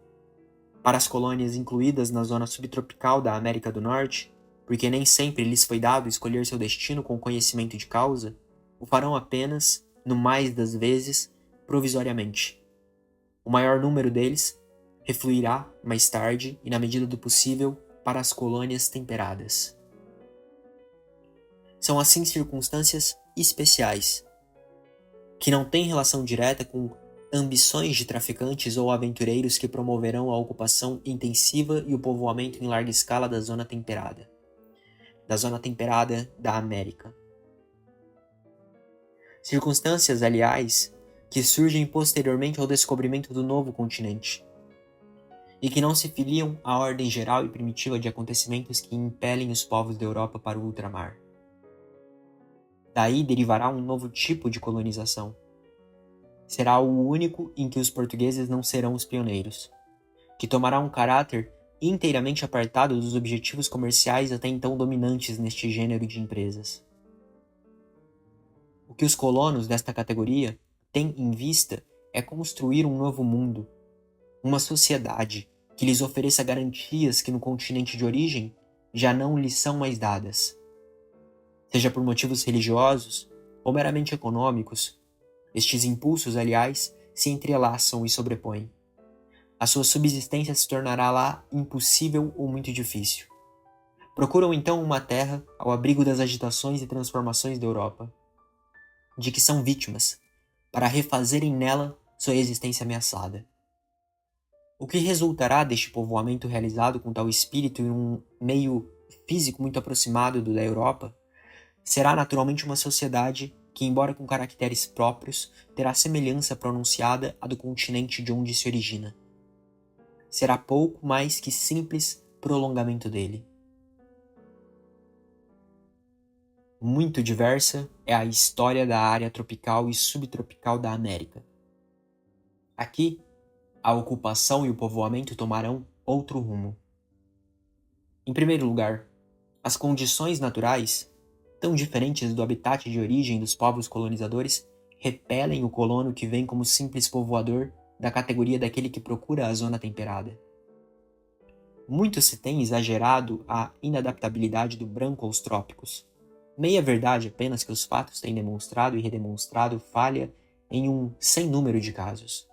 S1: para as colônias incluídas na zona subtropical da América do Norte, porque nem sempre lhes foi dado escolher seu destino com conhecimento de causa, o farão apenas, no mais das vezes, provisoriamente. O maior número deles refluirá mais tarde e, na medida do possível, para as colônias temperadas. São assim circunstâncias especiais, que não têm relação direta com ambições de traficantes ou aventureiros que promoverão a ocupação intensiva e o povoamento em larga escala da zona temperada da América. Circunstâncias, aliás, que surgem posteriormente ao descobrimento do novo continente, e que não se filiam à ordem geral e primitiva de acontecimentos que impelem os povos da Europa para o ultramar. Daí derivará um novo tipo de colonização. Será o único em que os portugueses não serão os pioneiros, que tomará um caráter inteiramente apartado dos objetivos comerciais até então dominantes neste gênero de empresas. O que os colonos desta categoria têm em vista é construir um novo mundo, uma sociedade que lhes ofereça garantias que no continente de origem já não lhes são mais dadas. Seja por motivos religiosos ou meramente econômicos, estes impulsos, aliás, se entrelaçam e sobrepõem. A sua subsistência se tornará lá impossível ou muito difícil. Procuram então uma terra ao abrigo das agitações e transformações da Europa, de que são vítimas, para refazerem nela sua existência ameaçada. O que resultará deste povoamento realizado com tal espírito em um meio físico muito aproximado do da Europa será naturalmente uma sociedade que, embora com caracteres próprios, terá semelhança pronunciada à do continente de onde se origina. Será pouco mais que simples prolongamento dele. Muito diversa é a história da área tropical e subtropical da América. Aqui, a ocupação e o povoamento tomarão outro rumo. Em primeiro lugar, as condições naturais, tão diferentes do habitat de origem dos povos colonizadores, repelem o colono que vem como simples povoador da categoria daquele que procura a zona temperada. Muito se tem exagerado a inadaptabilidade do branco aos trópicos. Meia verdade apenas que os fatos têm demonstrado e redemonstrado falha em um sem número de casos.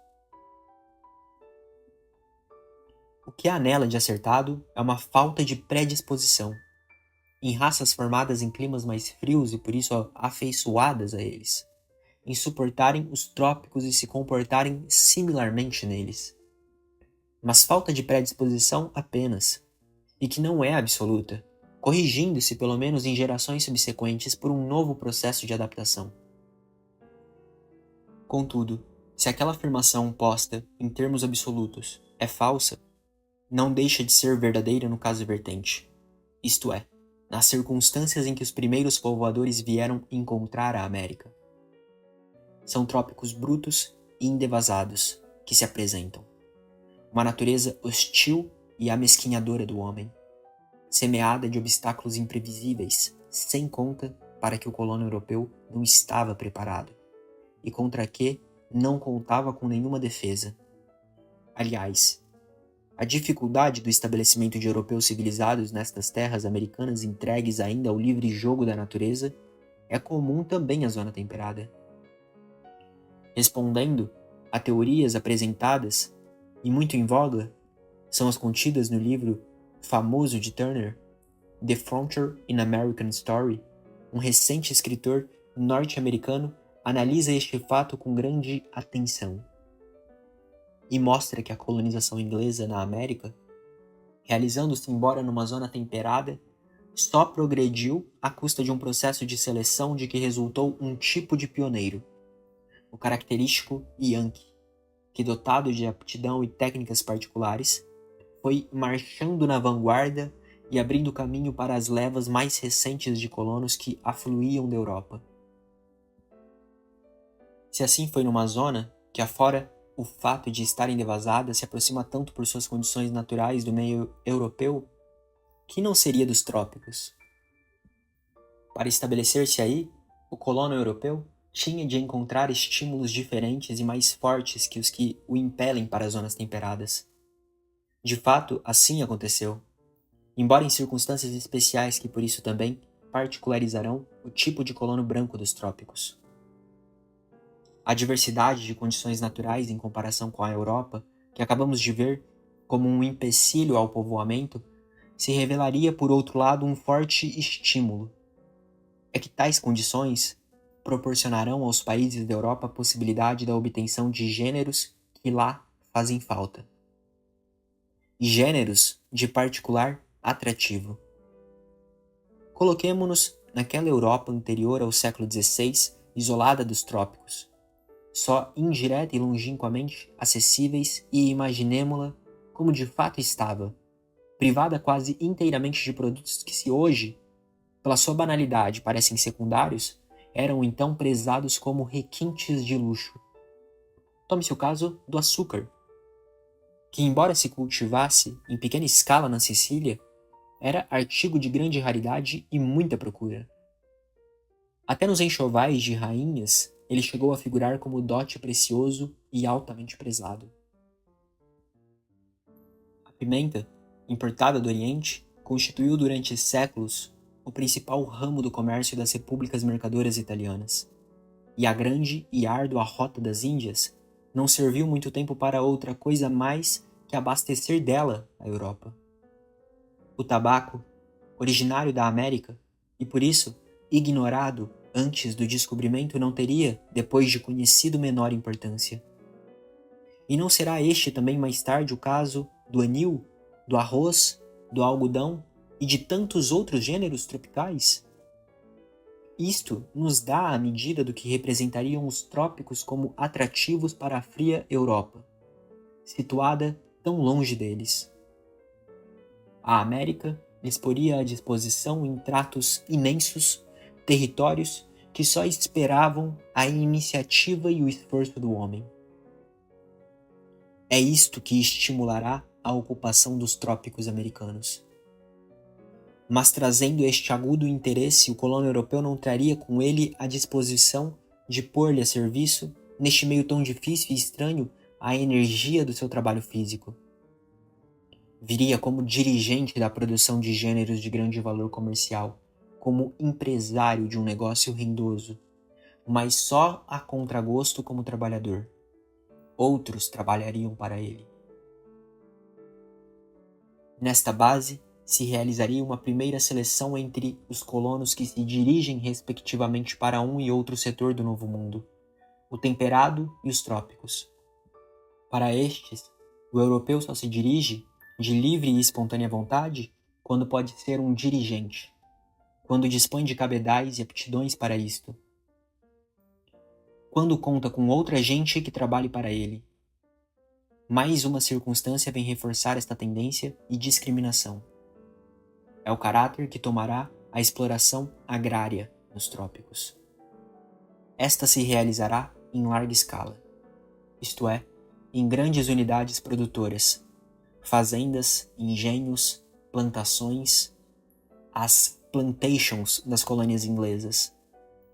S1: O que há nela de acertado é uma falta de predisposição, em raças formadas em climas mais frios e por isso afeiçoadas a eles, em suportarem os trópicos e se comportarem similarmente neles. Mas falta de predisposição apenas, e que não é absoluta, corrigindo-se pelo menos em gerações subsequentes por um novo processo de adaptação. Contudo, se aquela afirmação posta em termos absolutos é falsa, não deixa de ser verdadeira no caso vertente, isto é, nas circunstâncias em que os primeiros povoadores vieram encontrar a América. São trópicos brutos e endevasados que se apresentam. Uma natureza hostil e amesquinhadora do homem, semeada de obstáculos imprevisíveis, sem conta para que o colono europeu não estava preparado, e contra que não contava com nenhuma defesa. Aliás, a dificuldade do estabelecimento de europeus civilizados nestas terras americanas entregues ainda ao livre jogo da natureza é comum também à zona temperada. Respondendo a teorias apresentadas, e muito em voga, são as contidas no livro famoso de Turner, The Frontier in American Story, um recente escritor norte-americano analisa este fato com grande atenção e mostra que a colonização inglesa na América, realizando-se embora numa zona temperada, só progrediu à custa de um processo de seleção de que resultou um tipo de pioneiro, o característico Yankee, que, dotado de aptidão e técnicas particulares, foi marchando na vanguarda e abrindo caminho para as levas mais recentes de colonos que afluíam da Europa. Se assim foi numa zona que, afora o fato de estar endevasada, se aproxima tanto por suas condições naturais do meio europeu, que não seria dos trópicos? Para estabelecer-se aí, o colono europeu tinha de encontrar estímulos diferentes e mais fortes que os que o impelem para as zonas temperadas. De fato, assim aconteceu, embora em circunstâncias especiais que por isso também particularizarão o tipo de colono branco dos trópicos. A diversidade de condições naturais em comparação com a Europa, que acabamos de ver como um empecilho ao povoamento, se revelaria, por outro lado, um forte estímulo. É que tais condições proporcionarão aos países da Europa a possibilidade da obtenção de gêneros que lá fazem falta. E gêneros de particular atrativo. Coloquemo-nos naquela Europa anterior ao século XVI, isolada dos trópicos, só indireta e longínquamente acessíveis, e imaginemo-la como de fato estava, privada quase inteiramente de produtos que, se hoje, pela sua banalidade, parecem secundários, eram então prezados como requintes de luxo. Tome-se o caso do açúcar, que, embora se cultivasse em pequena escala na Sicília, era artigo de grande raridade e muita procura. Até nos enxovais de rainhas, ele chegou a figurar como dote precioso e altamente prezado. A pimenta, importada do Oriente, constituiu durante séculos o principal ramo do comércio das repúblicas mercadoras italianas, e a grande e árdua Rota das Índias não serviu muito tempo para outra coisa mais que abastecer dela a Europa. O tabaco, originário da América, e por isso ignorado antes do descobrimento, não teria, depois de conhecido, menor importância. E não será este também mais tarde o caso do anil, do arroz, do algodão e de tantos outros gêneros tropicais? Isto nos dá a medida do que representariam os trópicos como atrativos para a fria Europa, situada tão longe deles. A América lhes poria à disposição em tratos imensos, territórios que só esperavam a iniciativa e o esforço do homem. É isto que estimulará a ocupação dos trópicos americanos. Mas trazendo este agudo interesse, o colono europeu não traria com ele a disposição de pôr-lhe a serviço, neste meio tão difícil e estranho, a energia do seu trabalho físico. Viria como dirigente da produção de gêneros de grande valor comercial, como empresário de um negócio rendoso, mas só a contragosto como trabalhador. Outros trabalhariam para ele. Nesta base, se realizaria uma primeira seleção entre os colonos que se dirigem respectivamente para um e outro setor do Novo Mundo, o temperado e os trópicos. Para estes, o europeu só se dirige, de livre e espontânea vontade, quando pode ser um dirigente, quando dispõe de cabedais e aptidões para isto, quando conta com outra gente que trabalhe para ele. Mais uma circunstância vem reforçar esta tendência e discriminação. É o caráter que tomará a exploração agrária nos trópicos. Esta se realizará em larga escala, isto é, em grandes unidades produtoras, fazendas, engenhos, plantações, as plantations das colônias inglesas,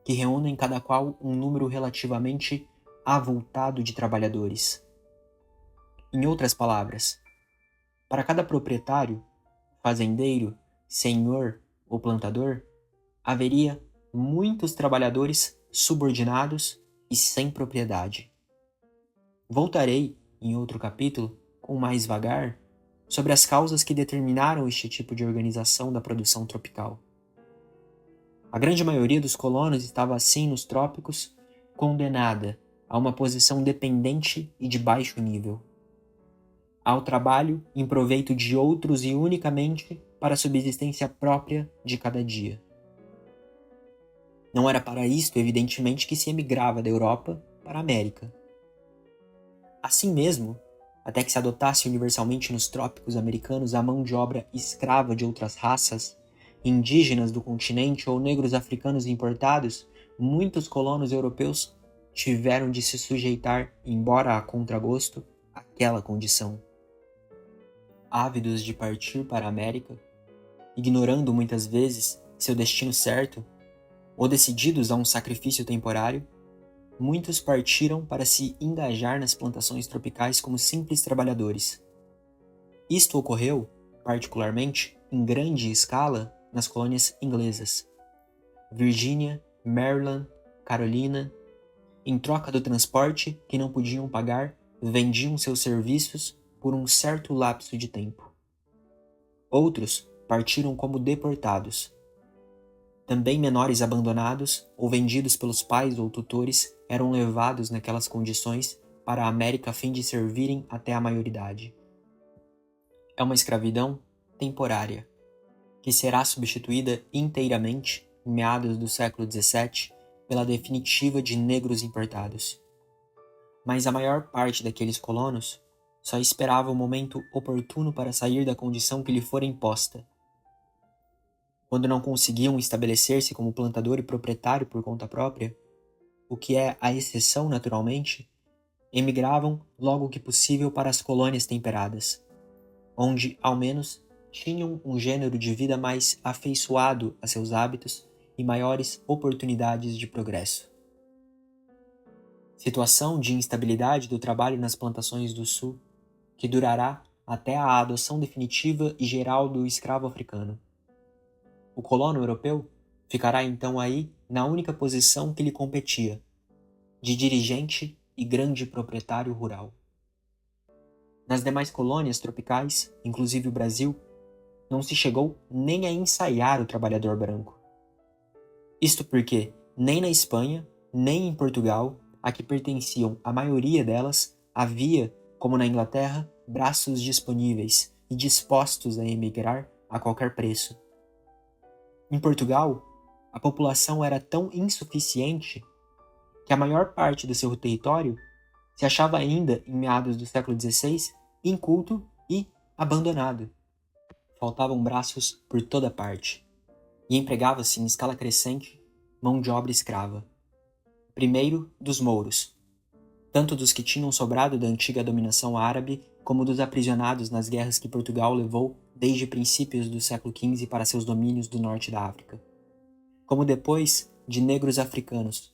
S1: que reúnem cada qual um número relativamente avultado de trabalhadores. Em outras palavras, para cada proprietário, fazendeiro, senhor ou plantador, haveria muitos trabalhadores subordinados e sem propriedade. Voltarei, em outro capítulo, com mais vagar, sobre as causas que determinaram este tipo de organização da produção tropical. A grande maioria dos colonos estava assim nos trópicos, condenada a uma posição dependente e de baixo nível, ao trabalho em proveito de outros e unicamente para a subsistência própria de cada dia. Não era para isto, evidentemente, que se emigrava da Europa para a América. Assim mesmo, até que se adotasse universalmente nos trópicos americanos a mão de obra escrava de outras raças, indígenas do continente ou negros africanos importados, muitos colonos europeus tiveram de se sujeitar, embora a contragosto, àquela condição. Ávidos de partir para a América, ignorando muitas vezes seu destino certo, ou decididos a um sacrifício temporário, muitos partiram para se engajar nas plantações tropicais como simples trabalhadores. Isto ocorreu, particularmente, em grande escala nas colônias inglesas, Virgínia, Maryland, Carolina. Em troca do transporte que não podiam pagar, vendiam seus serviços por um certo lapso de tempo. Outros partiram como deportados. Também menores abandonados ou vendidos pelos pais ou tutores eram levados naquelas condições para a América a fim de servirem até a maioridade. É uma escravidão temporária, que será substituída inteiramente, em meados do século XVII, pela definitiva de negros importados. Mas a maior parte daqueles colonos só esperava o momento oportuno para sair da condição que lhe fora imposta. Quando não conseguiam estabelecer-se como plantador e proprietário por conta própria, o que é a exceção naturalmente, emigravam logo que possível para as colônias temperadas, onde, ao menos, tinham um gênero de vida mais afeiçoado a seus hábitos e maiores oportunidades de progresso. situação de instabilidade do trabalho nas plantações do sul, que durará até a adoção definitiva e geral do escravo africano. O colono europeu ficará então aí na única posição que lhe competia, de dirigente e grande proprietário rural. Nas demais colônias tropicais, inclusive o Brasil, não se chegou nem a ensaiar o trabalhador branco. Isto porque nem na Espanha, nem em Portugal, a que pertenciam a maioria delas, havia, como na Inglaterra, braços disponíveis e dispostos a emigrar a qualquer preço. Em Portugal, a população era tão insuficiente que a maior parte do seu território se achava ainda, em meados do século XVI, inculto e abandonado. Faltavam braços por toda parte, e empregava-se em escala crescente mão de obra escrava. Primeiro, dos mouros, tanto dos que tinham sobrado da antiga dominação árabe, como dos aprisionados nas guerras que Portugal levou desde princípios do século XV para seus domínios do norte da África. Como depois de negros africanos,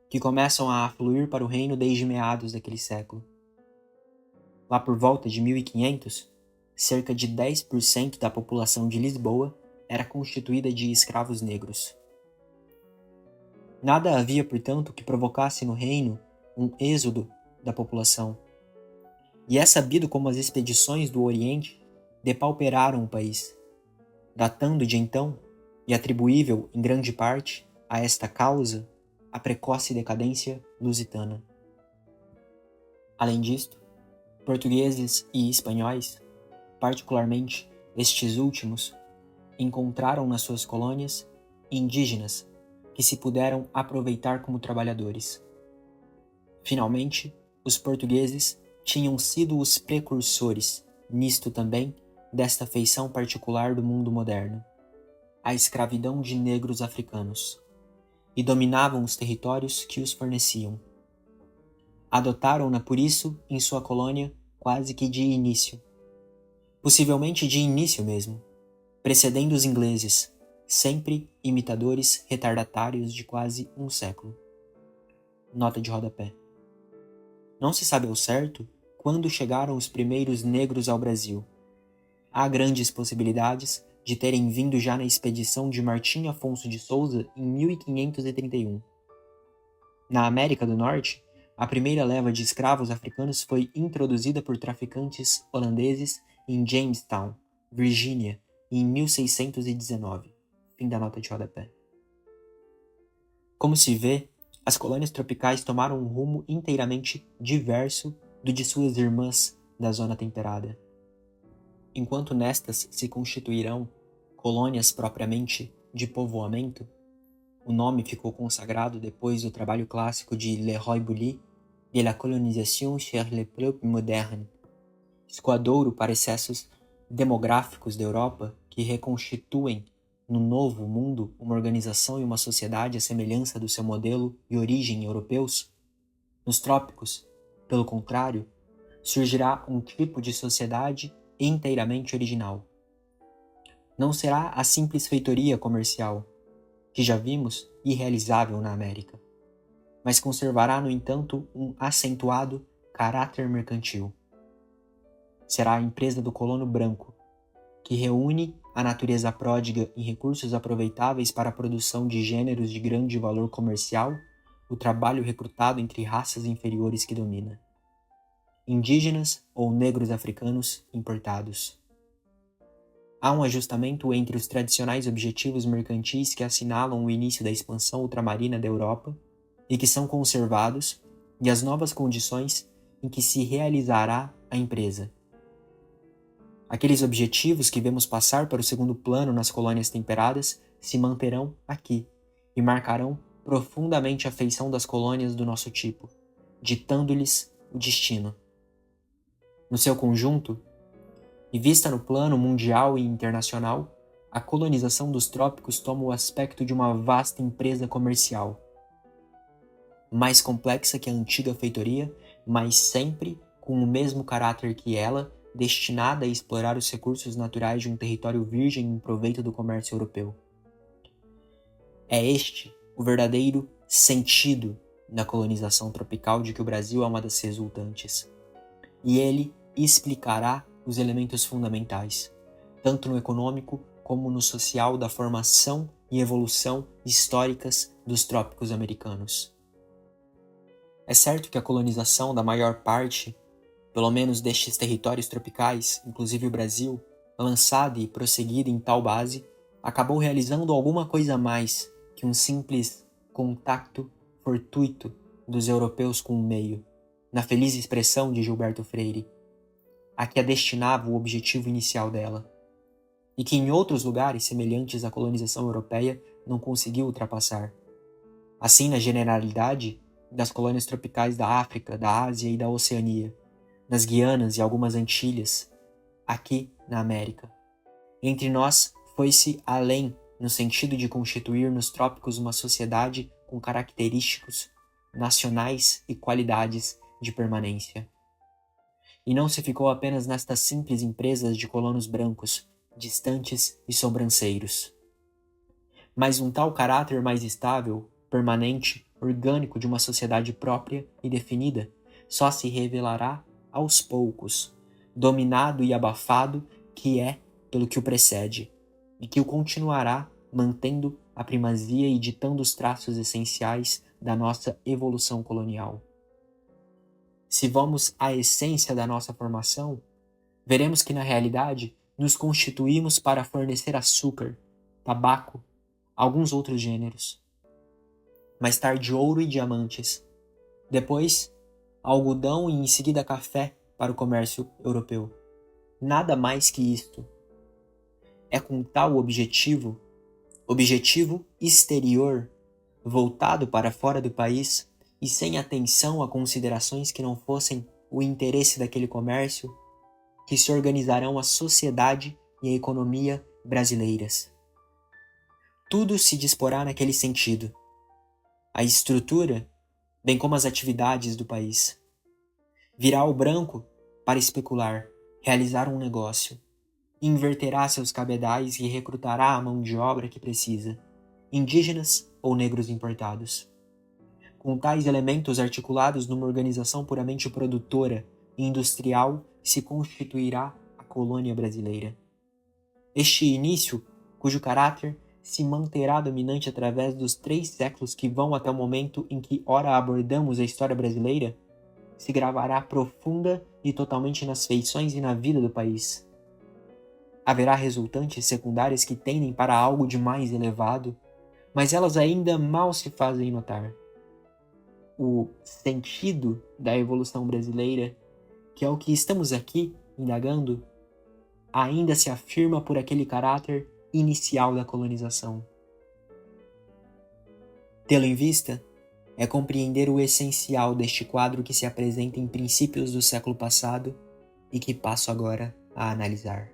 S1: que começam a afluir para o reino desde meados daquele século. Lá por volta de 1500, cerca de 10% da população de Lisboa era constituída de escravos negros. Nada havia, portanto, que provocasse no reino um êxodo da população. E é sabido como as expedições do Oriente depauperaram o país, datando de então, e atribuível em grande parte a esta causa, a precoce decadência lusitana. Além disto, portugueses e espanhóis, particularmente estes últimos, encontraram nas suas colônias indígenas que se puderam aproveitar como trabalhadores. Finalmente, os portugueses tinham sido os precursores, nisto também, desta feição particular do mundo moderno, a escravidão de negros africanos, e dominavam os territórios que os forneciam. Adotaram-na por isso em sua colônia quase que de início. Possivelmente de início mesmo, precedendo os ingleses, sempre imitadores retardatários de quase um século. Nota de rodapé. Não se sabe ao certo quando chegaram os primeiros negros ao Brasil. Há grandes possibilidades de terem vindo já na expedição de Martim Afonso de Souza em 1531. Na América do Norte, a primeira leva de escravos africanos foi introduzida por traficantes holandeses em Jamestown, Virgínia, em 1619. Fim da nota de rodapé. Como se vê, as colônias tropicais tomaram um rumo inteiramente diverso do de suas irmãs da zona temperada. Enquanto nestas se constituirão colônias propriamente de povoamento, o nome ficou consagrado depois do trabalho clássico de Leroy Bully de La colonisation chez les peuples modernes, escoadouro para excessos demográficos da Europa que reconstituem no novo mundo uma organização e uma sociedade à semelhança do seu modelo e origem europeus. Nos trópicos, pelo contrário, surgirá um tipo de sociedade inteiramente original. Não será a simples feitoria comercial, que já vimos irrealizável na América, mas conservará, no entanto, um acentuado caráter mercantil. Será a empresa do colono branco, que reúne a natureza pródiga em recursos aproveitáveis para a produção de gêneros de grande valor comercial, o trabalho recrutado entre raças inferiores que domina. Indígenas ou negros africanos importados. Há um ajustamento entre os tradicionais objetivos mercantis que assinalam o início da expansão ultramarina da Europa e que são conservados, e as novas condições em que se realizará a empresa. Aqueles objetivos que vemos passar para o segundo plano nas colônias temperadas se manterão aqui e marcarão profundamente a feição das colônias do nosso tipo, ditando-lhes o destino. No seu conjunto, e vista no plano mundial e internacional, a colonização dos trópicos toma o aspecto de uma vasta empresa comercial, mais complexa que a antiga feitoria, mas sempre com o mesmo caráter que ela, destinada a explorar os recursos naturais de um território virgem em proveito do comércio europeu. É este o verdadeiro sentido da colonização tropical de que o Brasil é uma das resultantes. E ele explicará os elementos fundamentais, tanto no econômico como no social, da formação e evolução históricas dos trópicos americanos. É certo que a colonização da maior parte, pelo menos destes territórios tropicais, inclusive o Brasil, lançada e prosseguida em tal base, acabou realizando alguma coisa a mais que um simples contato fortuito dos europeus com o meio, na feliz expressão de Gilberto Freire, a que a destinava o objetivo inicial dela, e que em outros lugares semelhantes à colonização europeia não conseguiu ultrapassar. Assim, na generalidade das colônias tropicais da África, da Ásia e da Oceania, nas Guianas e algumas Antilhas, aqui na América. Entre nós, foi-se além no sentido de constituir nos trópicos uma sociedade com característicos nacionais e qualidades de permanência. E não se ficou apenas nestas simples empresas de colonos brancos, distantes e sobranceiros. Mas um tal caráter mais estável, permanente, orgânico de uma sociedade própria e definida, só se revelará aos poucos, dominado e abafado que é pelo que o precede, e que o continuará mantendo a primazia e ditando os traços essenciais da nossa evolução colonial. Se vamos à essência da nossa formação, veremos que na realidade nos constituímos para fornecer açúcar, tabaco, alguns outros gêneros. Mais tarde ouro e diamantes. Depois, algodão e em seguida café para o comércio europeu. Nada mais que isto. É com tal objetivo exterior, voltado para fora do país e sem atenção a considerações que não fossem o interesse daquele comércio, que se organizarão a sociedade e a economia brasileiras. Tudo se disporá naquele sentido. A estrutura, bem como as atividades do país. Virá o branco para especular, realizar um negócio. Inverterá seus cabedais e recrutará a mão de obra que precisa, indígenas ou negros importados. Com tais elementos articulados numa organização puramente produtora e industrial, se constituirá a colônia brasileira. Este início, cujo caráter se manterá dominante através dos 3 séculos que vão até o momento em que ora abordamos a história brasileira, se gravará profunda e totalmente nas feições e na vida do país. Haverá resultantes secundárias que tendem para algo de mais elevado, mas elas ainda mal se fazem notar. O sentido da evolução brasileira, que é o que estamos aqui indagando, ainda se afirma por aquele caráter inicial da colonização. Tê-lo em vista é compreender o essencial deste quadro que se apresenta em princípios do século passado e que passo agora a analisar.